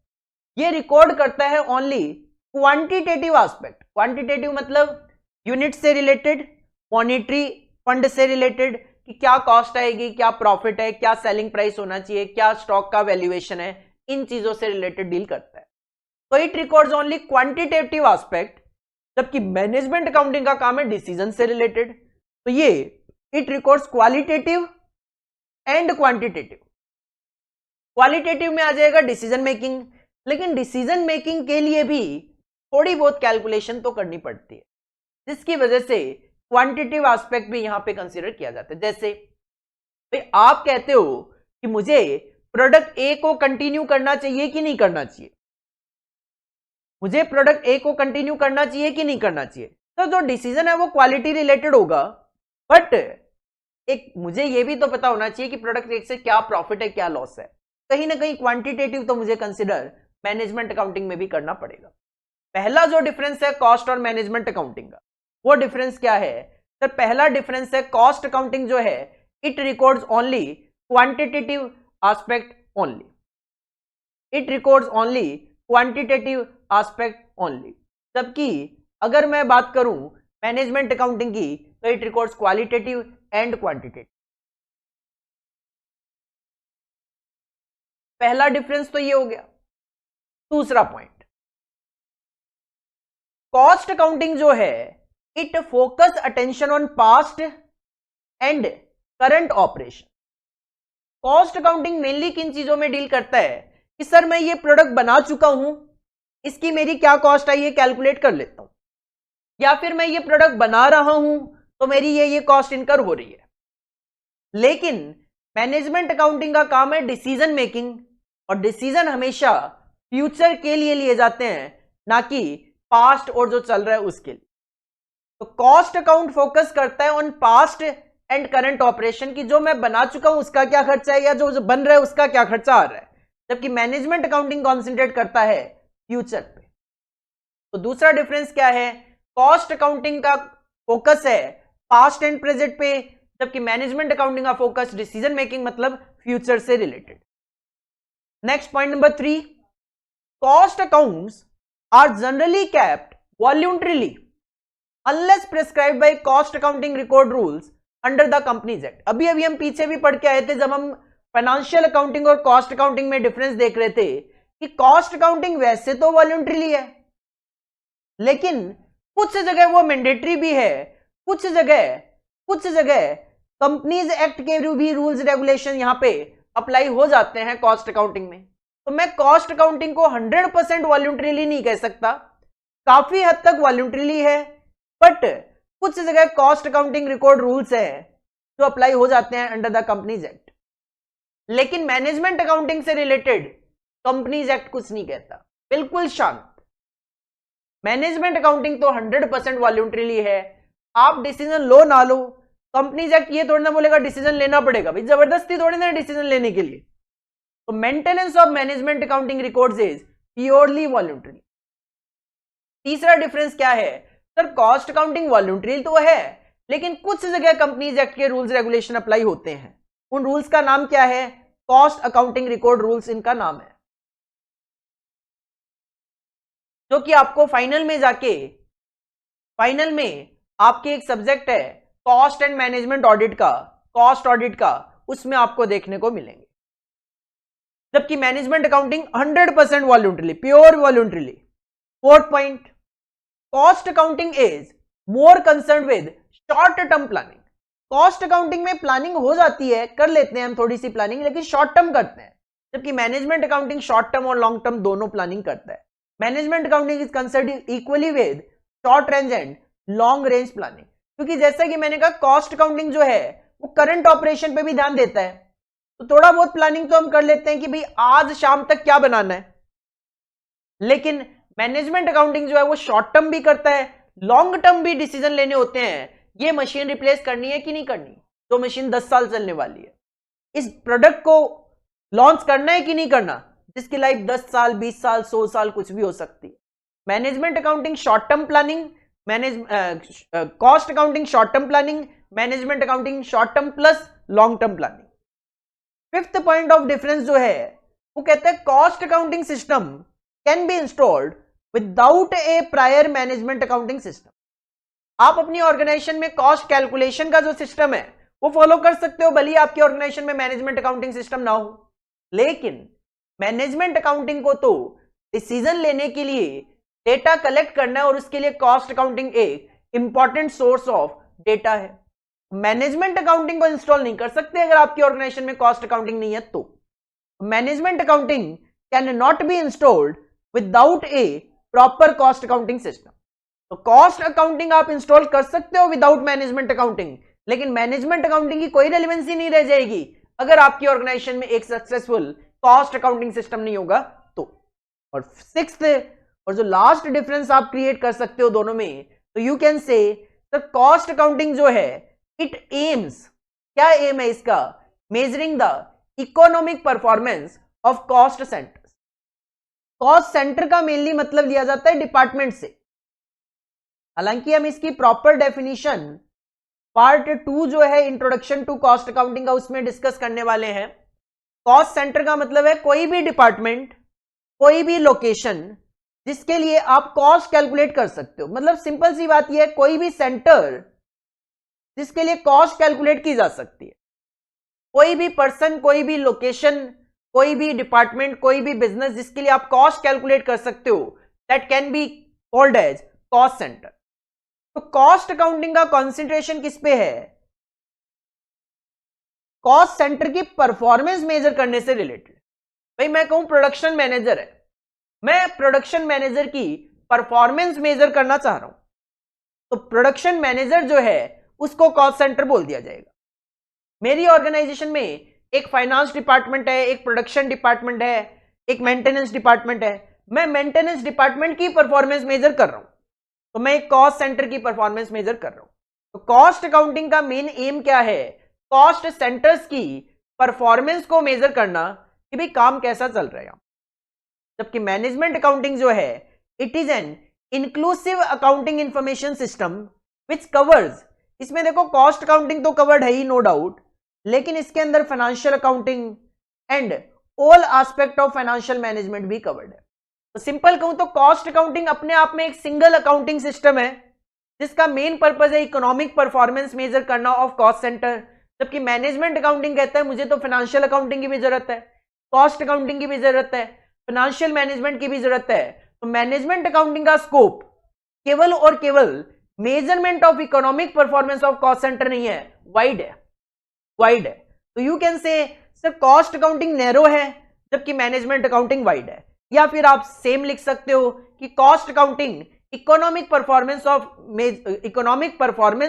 ये रिकॉर्ड करता है ओनली क्वांटिटेटिव एस्पेक्ट। क्वांटिटेटिव मतलब यूनिट से रिलेटेड, मॉनिटरी फंड से रिलेटेड कि क्या कॉस्ट आएगी, क्या प्रॉफिट है, क्या सेलिंग प्राइस होना चाहिए, क्या स्टॉक का वैल्यूएशन है, इन चीजों से रिलेटेड डील करता है। तो it records only quantitative aspect, जबकि मैनेजमेंट अकाउंटिंग का काम है डिसीजन से रिलेटेड। तो ये it records qualitative and quantitative. Qualitative में आ जाएगा डिसीजन मेकिंग, लेकिन डिसीजन मेकिंग के लिए भी थोड़ी बहुत कैलकुलेशन तो करनी पड़ती है, जिसकी वजह से क्वांटिटेटिव एस्पेक्ट भी यहां पे कंसीडर किया जाता है। जैसे भाई आप कहते हो कि मुझे प्रोडक्ट ए को कंटिन्यू करना चाहिए कि नहीं करना चाहिए, मुझे प्रोडक्ट ए को कंटिन्यू करना चाहिए कि नहीं करना चाहिए, तो जो डिसीजन है वो क्वालिटी रिलेटेड होगा, बट एक मुझे ये भी तो पता होना चाहिए कि प्रोडक्ट ए से क्या प्रॉफिट है, क्या लॉस है। कहीं ना कहीं क्वांटिटेटिव तो मुझे कंसिडर मैनेजमेंट अकाउंटिंग में भी करना पड़ेगा। पहला जो डिफरेंस है कॉस्ट और मैनेजमेंट अकाउंटिंग का, वो डिफरेंस क्या है सर? पहला डिफरेंस है कॉस्ट अकाउंटिंग जो है it records only quantitative aspect only, it records only quantitative aspect only. जबकि अगर मैं बात करूं मैनेजमेंट अकाउंटिंग की तो it records qualitative and quantitative. पहला डिफरेंस तो ये हो गया। दूसरा पॉइंट, कॉस्ट अकाउंटिंग जो है it focus attention on past and current operation. Cost accounting mainly किन चीजों में डील करता है कि सर मैं ये प्रोडक्ट बना चुका हूं, इसकी मेरी क्या कॉस्ट आई ये कैलकुलेट कर लेता हूं, या फिर मैं ये प्रोडक्ट बना रहा हूं तो मेरी ये कॉस्ट इनकर हो रही है। लेकिन मैनेजमेंट अकाउंटिंग का काम है डिसीजन मेकिंग, और डिसीजन हमेशा फ्यूचर के लिए लिए जाते हैं, ना कि पास्ट और जो चल रहा है उसके लिए। तो कॉस्ट अकाउंट फोकस करता है on past and current operation की जो मैं बना चुका हूं उसका क्या खर्चा है, या जो बन रहा है उसका क्या खर्चा आ रहा है, जबकि मैनेजमेंट अकाउंटिंग कॉन्सेंट्रेट करता है फ्यूचर पे। तो दूसरा डिफरेंस क्या है? कॉस्ट अकाउंटिंग का फोकस है पास्ट एंड प्रेजेंट पे, जबकि मैनेजमेंट अकाउंटिंग का फोकस डिसीजन मेकिंग मतलब फ्यूचर से related. Next point number 3, cost accounts are generally kept voluntarily unless prescribed by cost accounting record rules under the companies act. अभी अभी हम पीछे भी पढ़ के आए थे जब हम फाइनेंशियल अकाउंटिंग और कॉस्ट अकाउंटिंग में डिफरेंस देख रहे थे कि कॉस्ट अकाउंटिंग वैसे तो वॉल्यूंटरीली है, लेकिन कुछ जगह वो मैंडेटरी भी है, कुछ जगह कंपनीज एक्ट के भी रूल्स रेगुलेशन यहां पे अप्लाई हो जाते हैं कॉस्ट अकाउंटिंग में। तो मैं कॉस्ट अकाउंटिंग को 100% वॉल्यूंटरीली नहीं कह सकता, काफी हद तक वॉल्यूंटरीली है, बट कुछ जगह कॉस्ट अकाउंटिंग रिकॉर्ड रूल्स है जो अप्लाई हो जाते हैं अंडर द कंपनीज एक्ट। लेकिन मैनेजमेंट अकाउंटिंग से रिलेटेड कंपनीज एक्ट कुछ नहीं कहता, बिल्कुल शांत। मैनेजमेंट अकाउंटिंग तो 100% वॉल्यूंटरीली है, आप डिसीजन लो ना लो, कंपनीज एक्ट ये थोड़ी ना बोलेगा डिसीजन लेना पड़ेगा, भाई जबरदस्ती थोड़ी ना डिसीजन लेने के लिए। तो maintenance of management accounting records is purely voluntary. तीसरा डिफरेंस क्या है सर? कॉस्ट अकाउंटिंग वॉल्यूंटरी तो है, लेकिन कुछ जगह कंपनीज एक्ट के रूल्स रेगुलेशन अप्लाई होते हैं। उन रूल्स का नाम क्या है? कॉस्ट अकाउंटिंग रिकॉर्ड रूल्स इनका नाम है, जो कि आपको फाइनल में आपके एक सब्जेक्ट है कॉस्ट एंड मैनेजमेंट ऑडिट का, कॉस्ट ऑडिट का, उसमें आपको देखने को मिलेंगे। जबकि management accounting 100% voluntarily, pure voluntarily. Fourth point, cost accounting is more concern with short term planning. Cost accounting में प्लानिंग हो जाती है, कर लेते हैं हम थोड़ी सी प्लानिंग, लेकिन शॉर्ट टर्म करते हैं, जबकि मैनेजमेंट अकाउंटिंग शॉर्ट टर्म और लॉन्ग टर्म दोनों प्लानिंग करता है। Management accounting is concern equally with short range and long range planning, क्योंकि जैसा कि मैंने कहा कॉस्ट अकाउंटिंग जो है वो करंट ऑपरेशन पे भी ध्यान देता है। तो थोड़ा बहुत प्लानिंग तो हम कर लेते हैं कि भाई आज शाम तक क्या बनाना है, लेकिन मैनेजमेंट अकाउंटिंग जो है वो शॉर्ट टर्म भी करता है, लॉन्ग टर्म भी डिसीजन लेने होते हैं। ये मशीन रिप्लेस करनी है कि नहीं करनी, जो मशीन 10 साल चलने वाली है, इस प्रोडक्ट को लॉन्च करना है कि नहीं करना, जिसकी लाइफ 10 साल 20 साल 100 साल कुछ भी हो सकती है। Management accounting short term planning, cost accounting short term planning, management accounting short term plus long term planning. Fifth point of difference जो है वो कहते हैं cost accounting system can be installed without A prior management accounting system. आप अपनी organisation में cost calculation का जो सिस्टम है वो फॉलो कर सकते हो, भले आपकी ऑर्गेनाइजेशन में मैनेजमेंट अकाउंटिंग सिस्टम ना हो। लेकिन मैनेजमेंट अकाउंटिंग को तो डिसीजन लेने के लिए डेटा कलेक्ट करना है और उसके लिए कॉस्ट अकाउंटिंग एक इंपॉर्टेंट सोर्स ऑफ डेटा है। मैनेजमेंट अकाउंटिंग को इंस्टॉल नहीं कर सकते अगर आपकी ऑर्गेनाइजेशन में कॉस्ट अकाउंटिंग नहीं है तो। Management accounting can not be installed without A proper cost accounting system. तो कॉस्ट अकाउंटिंग आप इंस्टॉल कर सकते हो विदाउट मैनेजमेंट अकाउंटिंग, लेकिन मैनेजमेंट अकाउंटिंग की कोई रेलेवेंसी नहीं रह जाएगी अगर आपकी ऑर्गेनाइजेशन में एक सक्सेसफुल कॉस्ट अकाउंटिंग सिस्टम नहीं होगा तो। और सिक्स्थ और जो लास्ट डिफरेंस आप क्रिएट कर सकते हो दोनों में, तो you can say sir cost accounting जो है इट एम्स, क्या एम है इसका, measuring the economic performance of cost centres. Cost centre का मेनली मतलब लिया जाता है डिपार्टमेंट से, हालांकि हम इसकी प्रॉपर डेफिनेशन पार्ट 2 जो है इंट्रोडक्शन टू कॉस्ट अकाउंटिंग का उसमें डिस्कस करने वाले हैं। कॉस्ट सेंटर का मतलब है कोई भी डिपार्टमेंट, कोई भी लोकेशन जिसके लिए आप कॉस्ट कैलकुलेट कर सकते हो। मतलब सिंपल सी बात यह है, कोई भी सेंटर जिसके लिए कॉस्ट कैलकुलेट की जा सकती है। कोई भी पर्सन, कोई भी लोकेशन, कोई भी डिपार्टमेंट, कोई भी बिजनेस जिसके लिए आप कॉस्ट कैलकुलेट कर सकते हो, that can be called as cost centre. तो कॉस्ट अकाउंटिंग का कॉन्सेंट्रेशन किस पे है, कॉस्ट सेंटर की परफॉर्मेंस मेजर करने से रिलेटेड। भाई मैं कहूं प्रोडक्शन मैनेजर है, मैं प्रोडक्शन मैनेजर की परफॉर्मेंस मेजर करना चाह रहा हूं, तो प्रोडक्शन मैनेजर जो है उसको कॉस्ट सेंटर बोल दिया जाएगा। मेरी ऑर्गेनाइजेशन में एक फाइनेंस डिपार्टमेंट है, एक प्रोडक्शन डिपार्टमेंट है, एक मेंटेनेंस डिपार्टमेंट है। मैं मेंटेनेंस डिपार्टमेंट की परफॉर्मेंस मेजर कर रहा हूं, तो मैं एक कॉस्ट सेंटर की परफॉर्मेंस मेजर कर रहा हूं। तो कॉस्ट अकाउंटिंग का मेन एम क्या है, कॉस्ट सेंटर्स की परफॉर्मेंस को मेजर करना कि भाई काम कैसा चल रहा है। जबकि मैनेजमेंट अकाउंटिंग जो है it is an inclusive accounting information system which covers, इसमें देखो कॉस्ट अकाउंटिंग तो कवर्ड है ही नो डाउट, लेकिन इसके अंदर financial accounting and all aspect of financial management भी कवर्ड है। तो सिंपल कहूं तो कॉस्ट अकाउंटिंग अपने आप में एक सिंगल अकाउंटिंग सिस्टम है जिसका मेन पर्पज है इकोनॉमिक परफॉर्मेंस मेजर करना ऑफ कॉस्ट सेंटर। जबकि मैनेजमेंट अकाउंटिंग कहता है मुझे तो फाइनेंशियल अकाउंटिंग की भी जरूरत है, कॉस्ट अकाउंटिंग की भी जरूरत है, फाइनेंशियल मैनेजमेंट की भी जरूरत है। तो मैनेजमेंट अकाउंटिंग का स्कोप केवल और केवल measurement of economic performance of cost centre नहीं है, वाइड है, वाइड है। तो you can say sir cost accounting narrow है जबकि मैनेजमेंट अकाउंटिंग वाइड है, या फिर आप सेम लिख सकते हो कि cost accounting economic performance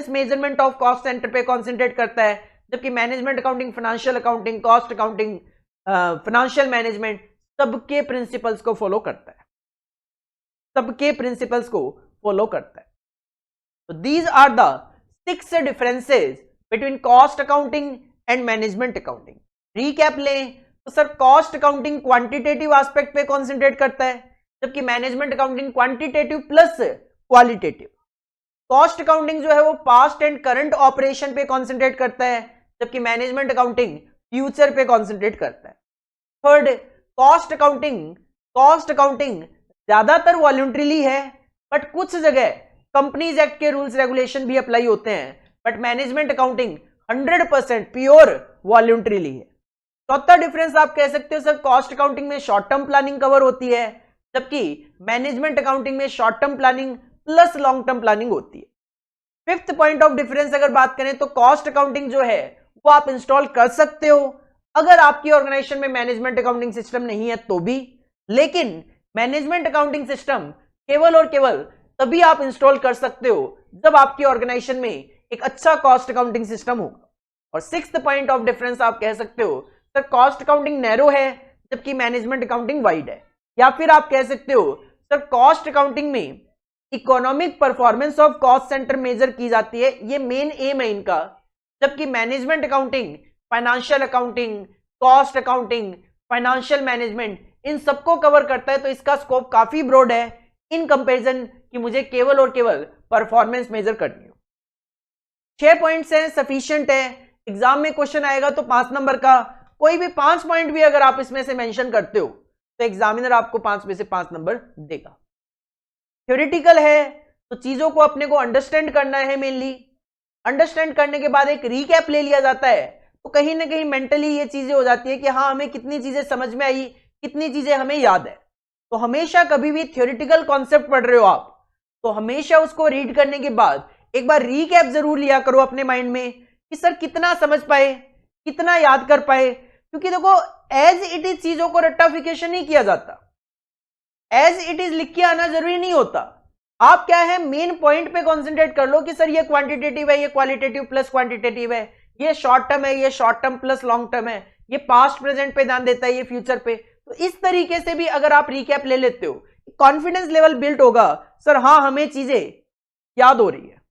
measurement of cost centre पे कॉन्सेंट्रेट करता है, जबकि management accounting financial accounting, cost accounting, financial management सबके प्रिंसिपल्स को फॉलो करता है, सबके प्रिंसिपल्स को फॉलो करता है। तो these are the 6 differences between cost accounting and management accounting. Recap लें तो sir cost accounting quantitative aspect पे कॉन्सेंट्रेट करता है, जबकि management accounting quantitative plus qualitative. Cost accounting जो है वो पास्ट एंड करंट ऑपरेशन पे कॉन्सेंट्रेट करता है, जबकि मैनेजमेंट अकाउंटिंग फ्यूचर पे कॉन्सेंट्रेट करता है। थर्ड, कॉस्ट अकाउंटिंग ज्यादातर वॉलंटरीली है, बट कुछ जगह कंपनीज एक्ट के रूल्स रेगुलेशन भी अप्लाई होते हैं, but management accounting 100% pure voluntarily है। चौथा डिफरेंस आप कह सकते हो सर कॉस्ट अकाउंटिंग में शॉर्ट टर्म प्लानिंग कवर होती है, जबकि मैनेजमेंट अकाउंटिंग में short term planning plus long term planning होती है। फिफ्थ पॉइंट ऑफ डिफरेंस अगर बात करें तो कॉस्ट अकाउंटिंग जो है वो आप इंस्टॉल कर सकते हो अगर आपकी ऑर्गेनाइजेशन में मैनेजमेंट अकाउंटिंग सिस्टम नहीं है तो भी, लेकिन मैनेजमेंट अकाउंटिंग सिस्टम केवल और केवल तभी आप इंस्टॉल कर सकते हो जब आपकी ऑर्गेनाइजेशन में एक अच्छा कॉस्ट अकाउंटिंग सिस्टम होगा। और सिक्स्थ पॉइंट ऑफ डिफरेंस आप कह सकते हो सर कॉस्ट अकाउंटिंग नैरो है जबकि मैनेजमेंट अकाउंटिंग वाइड है। या फिर आप कह सकते हो सर कॉस्ट अकाउंटिंग में economic performance of cost centre measure की जाती है, ये मेन एम है इनका। जबकि management accounting, financial accounting, cost accounting, financial management, इन सबको कवर करता है, तो इसका स्कोप काफी ब्रॉड है इन कंपैरिजन कि मुझे केवल और केवल परफॉर्मेंस मेजर करनी हो। 6 पॉइंट्स हैं, सफिशिएंट है। एग्जाम में क्वेश्चन आएगा तो 5 नंबर का, कोई भी 5 पॉइंट भी अगर आप इसमें से मेंशन करते हो तो एग्जामिनर आपको 5 में से 5 नंबर देगा। थ्योरेटिकल है तो चीजों को अपने को अंडरस्टैंड करना है मेनली। अंडरस्टैंड करने के बाद एक रीकैप ले लिया जाता है, तो कहीं ना कहीं मेंटली ये चीजें हो जाती है कि हाँ हमें कितनी चीजें समझ में आई, कितनी चीजें हमें याद है। तो हमेशा कभी भी थ्योरेटिकल कॉन्सेप्ट पढ़ रहे हो आप, तो हमेशा उसको रीड करने के बाद एक बार रीकैप जरूर लिया करो अपने माइंड में कि सर कितना समझ पाए, कितना याद कर पाए। क्योंकि देखो एज इट इज चीजों को रट्टाफिकेशन नहीं किया जाता, एज इट इज लिख के आना जरूरी नहीं होता। आप क्या है मेन पॉइंट पे कॉन्सेंट्रेट कर लो कि सर ये क्वांटिटेटिव है, ये क्वालिटेटिव प्लस क्वांटिटेटिव है, ये शॉर्ट टर्म है, ये short term plus long term है, ये पास्ट प्रेजेंट पे ध्यान देता है, ये फ्यूचर पे। तो इस तरीके से भी अगर आप रिकैप ले लेते हो, कॉन्फिडेंस लेवल बिल्ड होगा, सर हाँ हमें चीजें याद हो रही है,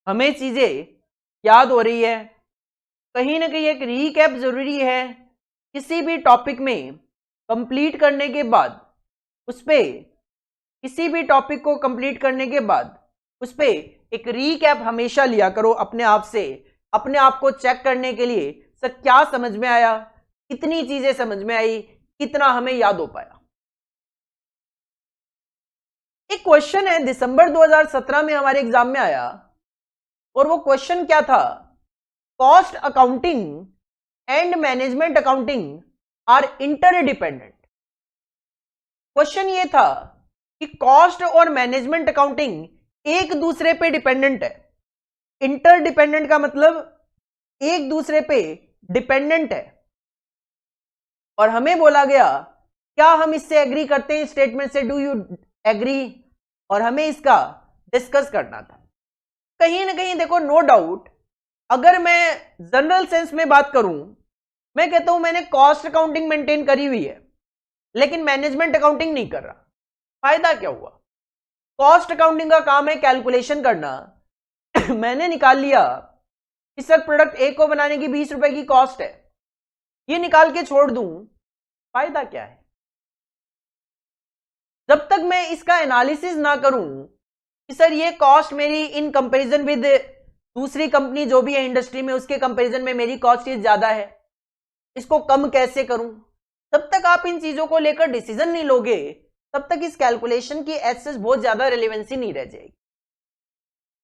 हमें चीजें याद हो रही है। कहीं ना कहीं एक रीकैप जरूरी है किसी भी टॉपिक में कंप्लीट करने के बाद। उस पे किसी भी टॉपिक को कंप्लीट करने के बाद उस पे एक रीकैप हमेशा लिया करो अपने आप से, अपने आप को चेक करने के लिए सर क्या समझ में आया, कितनी चीजें समझ में आई, कितना हमें याद हो पाया। एक क्वेश्चन है दिसंबर 2017 में हमारे एग्जाम में आया, और वो क्वेश्चन क्या था, cost accounting and management accounting are interdependent. Question ये था कि कॉस्ट और मैनेजमेंट अकाउंटिंग एक दूसरे पे डिपेंडेंट है। इंटरडिपेंडेंट का मतलब एक दूसरे पे डिपेंडेंट है, और हमें बोला गया क्या हम इससे एग्री करते हैं, स्टेटमेंट से, डू यू एग्री, और हमें इसका डिस्कस करना था। कहीं ना कहीं देखो नो डाउट, अगर मैं जनरल सेंस में बात करूं, मैं कहता हूं मैंने कॉस्ट अकाउंटिंग मेंटेन करी हुई है लेकिन मैनेजमेंट अकाउंटिंग नहीं कर रहा, फायदा क्या हुआ? कॉस्ट अकाउंटिंग का काम है कैलकुलेशन करना मैंने निकाल लिया कि सर प्रोडक्ट ए को बनाने की 20 रुपए की कॉस्ट है, ये निकाल के छोड़ दूं, फायदा क्या है? जब तक मैं इसका एनालिसिस ना करूं कि सर ये कॉस्ट मेरी इन कंपैरिजन विद दूसरी कंपनी जो भी है इंडस्ट्री में, उसके कंपैरिजन में मेरी कॉस्ट ये ज्यादा है, इसको कम कैसे करूं, तब तक आप इन चीजों को लेकर डिसीजन नहीं लोगे, तब तक इस कैलकुलेशन की एसेस बहुत ज्यादा रिलेवेंसी नहीं रह जाएगी।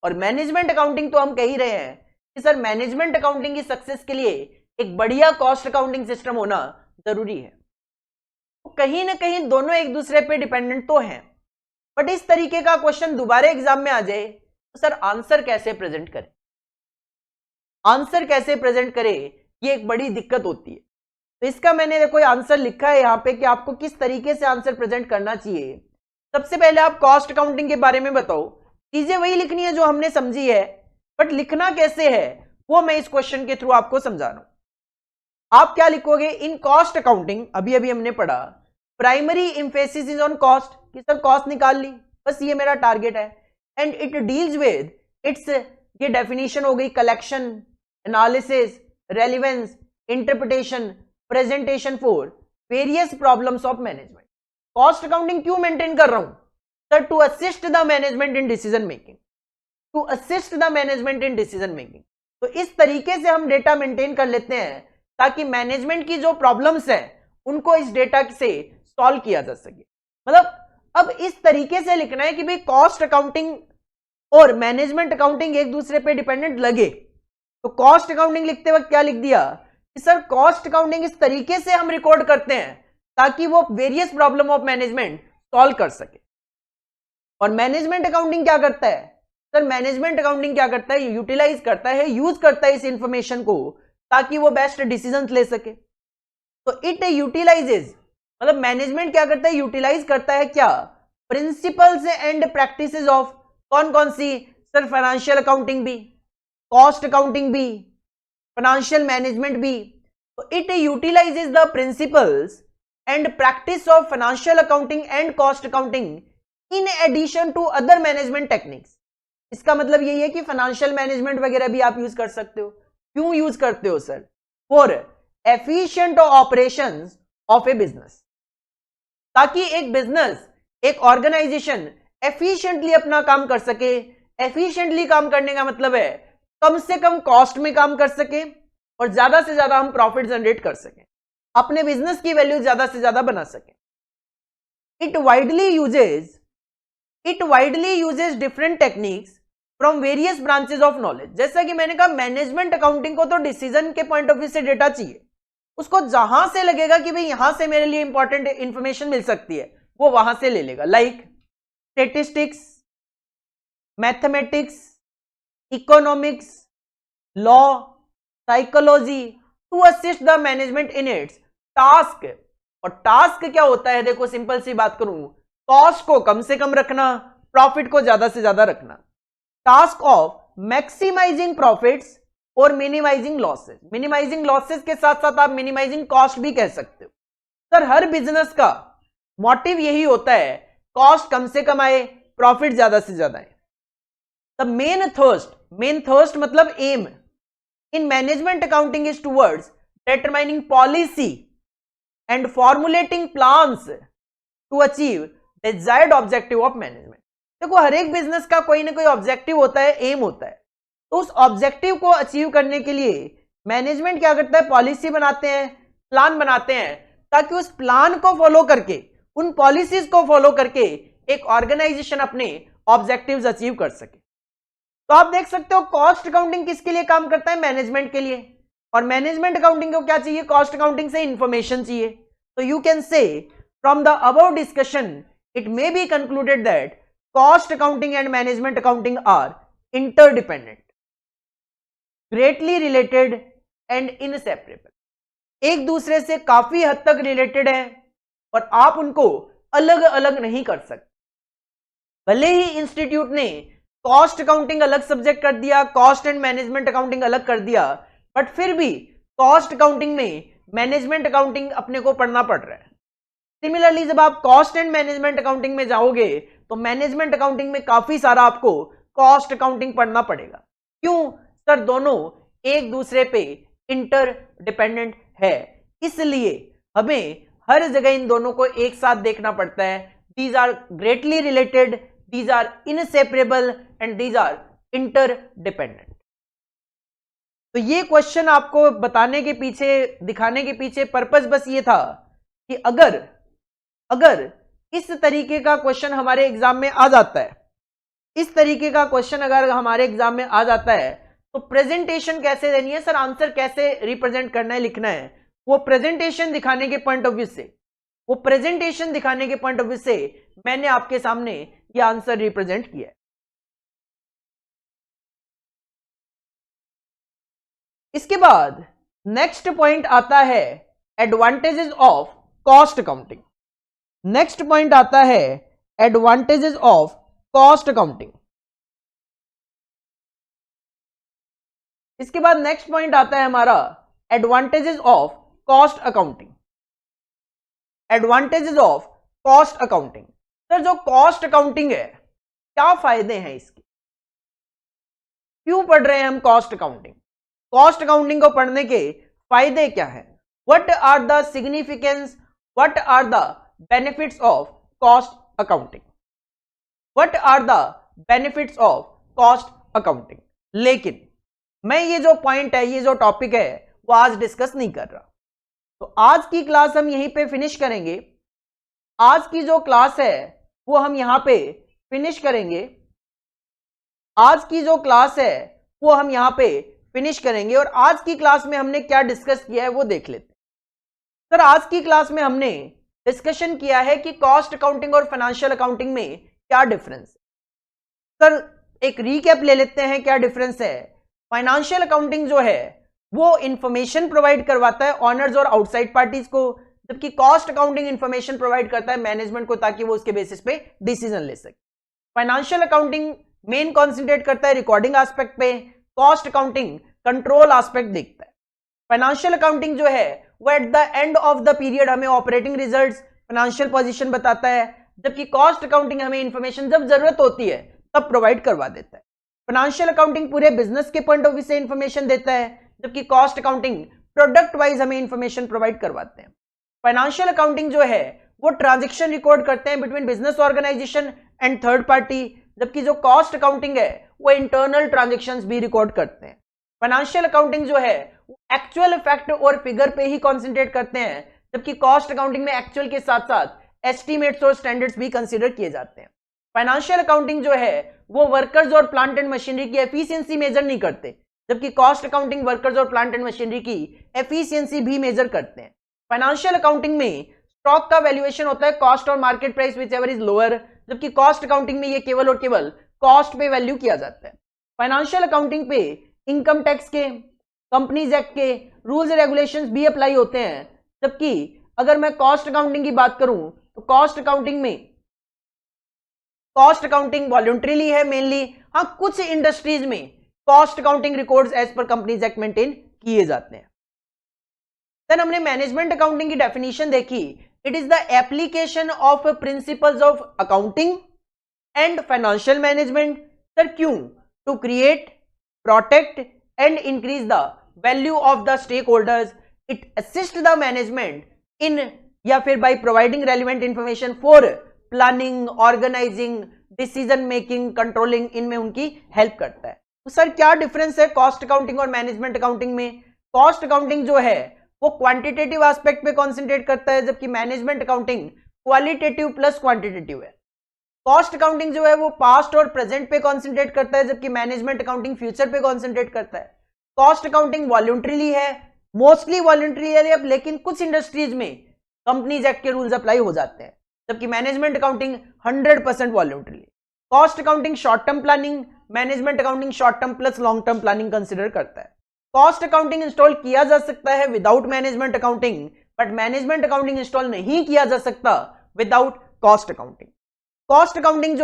और मैनेजमेंट अकाउंटिंग तो हम कह ही रहे हैं कि सर मैनेजमेंट अकाउंटिंग की सक्सेस के लिए एक बढ़िया कॉस्ट अकाउंटिंग सिस्टम होना जरूरी है। तो कहीं ना कहीं दोनों एक दूसरे पे डिपेंडेंट तो हैं, बट इस तरीके का क्वेश्चन दोबारा एग्जाम में आ जाए तो सर आंसर कैसे प्रेजेंट करें, आंसर कैसे प्रेजेंट करें, ये एक बड़ी दिक्कत होती है। तो इसका मैंने कोई आंसर लिखा है यहाँ पे कि आपको किस तरीके से आंसर प्रेजेंट करना चाहिए। सबसे पहले आप कॉस्ट अकाउंटिंग के बारे में बताओ, चीजें वही लिखनी है जो हमने समझी है, बट लिखना कैसे है वो मैं इस क्वेश्चन के थ्रू आपको समझा रहा हूं। आप क्या लिखोगे, इन कॉस्ट अकाउंटिंग, अभी अभी हमने पढ़ा primary emphasis is on cost, कि सर कॉस्ट निकाल ली, बस ये मेरा टारगेट है, and it deals with its, ये डेफिनेशन हो गई, collection, analysis, relevance, interpretation, presentation for various problems of management. Cost accounting क्यों मेंटेन कर रहा हूं sir? To assist the management in decision making, to assist the management in decision making. तो इस तरीके से हम डेटा मेंटेन कर लेते हैं ताकि मैनेजमेंट की जो प्रॉब्लम्स हैं उनको इस डेटा से सॉल्व किया जा सके। मतलब अब इस तरीके से लिखना है कि भाई कॉस्ट अकाउंटिंग और मैनेजमेंट अकाउंटिंग एक दूसरे पे डिपेंडेंट लगे। तो कॉस्ट अकाउंटिंग लिखते वक्त क्या लिख दिया कि सर कॉस्ट अकाउंटिंग इस तरीके से हम रिकॉर्ड करते हैं ताकि वो various problem of management solve कर सके। और मैनेजमेंट अकाउंटिंग क्या करता है सर? मैनेजमेंट अकाउंटिंग क्या करता है, यूटिलाइज करता है, यूज करता है इस इंफॉर्मेशन को ताकि वो बेस्ट डिसीजंस ले सके। तो इट यूटिलाइजेज, मतलब मैनेजमेंट क्या करता है, यूटिलाइज करता है क्या, प्रिंसिपल्स एंड प्रैक्टिसेस ऑफ, कौन कौन सी सर? फाइनेंशियल अकाउंटिंग भी, कॉस्ट अकाउंटिंग भी, फाइनेंशियल मैनेजमेंट भी। तो it utilises the principles and practice of financial accounting and cost accounting in addition to other management techniques. इसका मतलब यही है कि फाइनेंशियल मैनेजमेंट वगैरह भी आप यूज कर सकते हो. क्यों यूज करते हो sir? For efficient operations of A business, ताकि एक बिजनेस, एक ऑर्गेनाइजेशन एफिशिएंटली अपना काम कर सके. एफिशिएंटली काम करने का मतलब है कम से कम कॉस्ट में काम कर सके और ज्यादा से ज्यादा हम प्रॉफिट जनरेट कर सके, अपने बिजनेस की वैल्यू ज्यादा से ज्यादा बना सके. It widely uses different techniques from various branches of knowledge. जैसा कि मैंने कहा, मैनेजमेंट अकाउंटिंग को तो डिसीजन के पॉइंट ऑफ व्यू से डेटा चाहिए. उसको जहां से लगेगा कि भाई यहां से मेरे लिए इंपॉर्टेंट इंफॉर्मेशन मिल सकती है, वो वहां से ले लेगा. Like statistics, mathematics, economics, law, psychology, to assist the management in its task. और टास्क क्या होता है? देखो, सिंपल सी बात करूं, कॉस्ट को कम से कम रखना, प्रॉफिट को ज्यादा से ज्यादा रखना. टास्क ऑफ मैक्सिमाइजिंग प्रॉफिट्स और मिनिमाइजिंग लॉसेस. मिनिमाइजिंग लॉसेस के साथ साथ आप मिनिमाइजिंग कॉस्ट भी कह सकते हो. सर, हर बिजनेस का मोटिव यही होता है, कॉस्ट कम से कम आए, प्रॉफिट ज्यादा से ज्यादा आए. द मेन थर्स्ट मतलब aim in management accounting is towards determining policy and formulating plans to achieve desired objective of management. देखो, हर एक बिजनेस का कोई ना कोई ऑब्जेक्टिव होता है, एम होता है. तो उस ऑब्जेक्टिव को अचीव करने के लिए मैनेजमेंट क्या करता है? पॉलिसी बनाते हैं, प्लान बनाते हैं, ताकि उस प्लान को फॉलो करके, उन पॉलिसीज को फॉलो करके एक ऑर्गेनाइजेशन अपने ऑब्जेक्टिव्स अचीव कर सके. तो आप देख सकते हो, कॉस्ट अकाउंटिंग किसके लिए काम करता है? मैनेजमेंट के लिए. और मैनेजमेंट अकाउंटिंग को क्या चाहिए? कॉस्ट अकाउंटिंग से इंफॉर्मेशन चाहिए. तो you can say from the above discussion it may be concluded that cost accounting and management accounting are interdependent, greatly related and inseparable. एक दूसरे से काफी हद तक रिलेटेड है और आप उनको अलग अलग नहीं कर सकते. भले ही इंस्टीट्यूट ने कॉस्ट अकाउंटिंग अलग सब्जेक्ट कर दिया, कॉस्ट एंड मैनेजमेंट अकाउंटिंग अलग कर दिया, बट फिर भी कॉस्ट अकाउंटिंग में मैनेजमेंट अकाउंटिंग अपने को पढ़ना पड़ रहा है. सिमिलरली जब आप कॉस्ट एंड मैनेजमेंट अकाउंटिंग में जाओगे तो मैनेजमेंट अकाउंटिंग में काफी सारा आपको कॉस्ट अकाउंटिंग पढ़ना पड़ेगा. क्यों सर? दोनों एक दूसरे पे इंटरडिपेंडेंट है, इसलिए हमें हर जगह इन दोनों को एक साथ देखना पड़ता है. These are greatly related, these are inseparable and these are interdependent. तो ये क्वेश्चन आपको बताने के पीछे, दिखाने के पीछे पर्पस बस ये था कि अगर इस तरीके का क्वेश्चन हमारे एग्जाम में आ जाता है, इस तरीके का क्वेश्चन अगर हमारे एग्जाम में आ जाता है, तो प्रेजेंटेशन कैसे देनी है सर, आंसर कैसे रिप्रेजेंट करना है, लिखना है, वो प्रेजेंटेशन दिखाने के पॉइंट ऑफ व्यू से, मैंने आपके सामने ये आंसर रिप्रेजेंट किया है. इसके बाद नेक्स्ट पॉइंट आता है advantages of cost accounting. Next point आता है एडवांटेजेस ऑफ कॉस्ट अकाउंटिंग. इसके बाद नेक्स्ट पॉइंट आता है हमारा advantages of cost accounting. Advantages of cost accounting. Sir, जो कॉस्ट अकाउंटिंग है, क्या फायदे हैं इसके? क्यों पढ़ रहे हैं हम कॉस्ट अकाउंटिंग? कॉस्ट अकाउंटिंग को पढ़ने के फायदे क्या है? What are the significance, what are the benefits of cost accounting? What are the benefits of cost accounting? लेकिन मैं ये जो पॉइंट है, ये जो टॉपिक है, वो आज डिस्कस नहीं कर रहा. तो आज की क्लास हम यहीं पे फिनिश करेंगे. आज की जो क्लास है वो हम यहां पे फिनिश करेंगे. आज की जो क्लास है वो हम यहां पे फिनिश करेंगे. और आज की क्लास में हमने क्या डिस्कस किया है वो देख लेते हैं. सर, आज की क्लास में हमने डिस्कशन किया है कि कॉस्ट अकाउंटिंग और फाइनेंशियल अकाउंटिंग में क्या डिफरेंस है. सर, एक रीकैप ले लेते हैं क्या डिफरेंस है. फाइनेंशियल अकाउंटिंग जो है वो इंफॉर्मेशन प्रोवाइड करवाता है ऑनर्स और आउटसाइड पार्टीज को, जबकि कॉस्ट अकाउंटिंग इंफॉर्मेशन प्रोवाइड करता है मैनेजमेंट को, ताकि वो उसके बेसिस पे डिसीजन ले सके. फाइनेंशियल अकाउंटिंग मेन कॉन्सेंट्रेट करता है रिकॉर्डिंग एस्पेक्ट पे, कॉस्ट अकाउंटिंग कंट्रोल एस्पेक्ट देखता है. फाइनेंशियल अकाउंटिंग जो है वो eight the end of the period हमें ऑपरेटिंग रिजल्ट्स, फाइनेंशियल पोजीशन बताता है, जबकि कॉस्ट अकाउंटिंग हमें इंफॉर्मेशन जब जरूरत होती है तब प्रोवाइड करवा देता है। फाइनेंशियल अकाउंटिंग पूरे बिजनेस के पॉइंट ऑफ व्यू से इंफॉर्मेशन देता है, जबकि कॉस्ट अकाउंटिंग प्रोडक्ट वाइज हमें इंफॉर्मेशन प्रोवाइड करवाते हैं। फाइनेंशियल अकाउंटिंग जो है वो ट्रांजैक्शन रिकॉर्ड करते हैं between business organisation and third party, जबकि जो कॉस्ट अकाउंटिंग है वो इंटरनल ट्रांजैक्शंस भी रिकॉर्ड करते हैं। फाइनेंशियल अकाउंटिंग जो है वो एक्चुअल फैक्ट और फिगर पे ही कॉन्सेंट्रेट करते हैं, जबकि कॉस्ट अकाउंटिंग में एक्चुअल के साथ साथ एस्टिमेट्स और स्टैंडर्ड्स भी कंसीडर किए जाते हैं। फाइनेंशियल अकाउंटिंग जो है वो वर्कर्स और प्लांट एंड मशीनरी की एफिशिएंसी मेजर नहीं करते, जबकि कॉस्ट अकाउंटिंग वर्कर्स और प्लांट एंड मशीनरी की एफिशिएंसी भी मेजर करते हैं। फाइनेंशियल अकाउंटिंग में स्टॉक का वैल्यूएशन होता है कॉस्ट और market price whichever is lower, जबकि कॉस्ट अकाउंटिंग में ये केवल और केवल कॉस्ट पे वैल्यू किया जाता है। फाइनेंशियल अकाउंटिंग पे इनकम टैक्स के, कंपनीज एक्ट के रूल्स एंड रेगुलेशंस भी अप्लाई होते हैं, जबकि अगर मैं कॉस्ट अकाउंटिंग की बात करूं तो कॉस्ट अकाउंटिंग वॉलंटरीली है मेनली। हाँ, कुछ इंडस्ट्रीज में cost accounting records as per companies act maintain किए जाते हैं। देन हमने मैनेजमेंट अकाउंटिंग की डेफिनेशन देखी। It is the application of principles of accounting and financial management. Sir क्यों? To create, protect and increase the value of the stakeholders. It assist the management in या फिर by providing relevant information for planning, organising, decision making, controlling, इनमें उनकी help करता है। तो sir क्या difference है कॉस्ट अकाउंटिंग और मैनेजमेंट अकाउंटिंग में? कॉस्ट अकाउंटिंग जो है वो क्वांटिटेटिव एस्पेक्ट पे कॉन्सेंट्रेट करता है, जबकि management accounting qualitative plus quantitative है। कॉस्ट अकाउंटिंग जो है वो पास्ट और प्रेजेंट पे कॉन्सेंट्रेट करता है, जबकि मैनेजमेंट अकाउंटिंग फ्यूचर पे कॉन्सेंट्रेट करता है। कॉस्ट अकाउंटिंग वॉलंटरीली है, मोस्टली वॉलंटरी है, लेकिन कुछ इंडस्ट्रीज में कंपनीज एक्ट के रूल्स अप्लाई हो जाते हैं, जबकि management accounting 100% voluntarily. Cost accounting short term planning, management accounting short term plus long term planning consider करता है। कॉस्ट अकाउंटिंग इंस्टॉल किया जा सकता है without management accounting, but management accounting install नहीं किया जा सकता without cost accounting. Cost accounting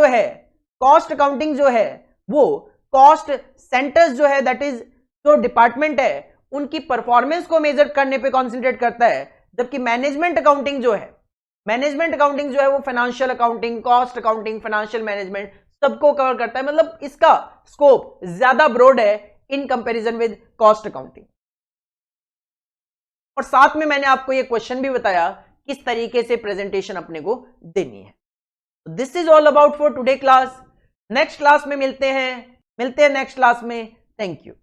जो है वो कॉस्ट सेंटर्स जो है, दैट इज जो डिपार्टमेंट है, उनकी परफॉर्मेंस को मेजर करने पे कॉन्सेंट्रेट करता है, जबकि मैनेजमेंट अकाउंटिंग जो है वो financial accounting, cost accounting, financial management सबको कवर करता है। मतलब इसका स्कोप ज्यादा ब्रॉड है in comparison with cost accounting. और साथ में मैंने आपको ये क्वेश्चन भी बताया किस तरीके से प्रेजेंटेशन अपने को देनी है। This is all about for today class. Next class में मिलते हैं नेक्स्ट क्लास में। Thank you.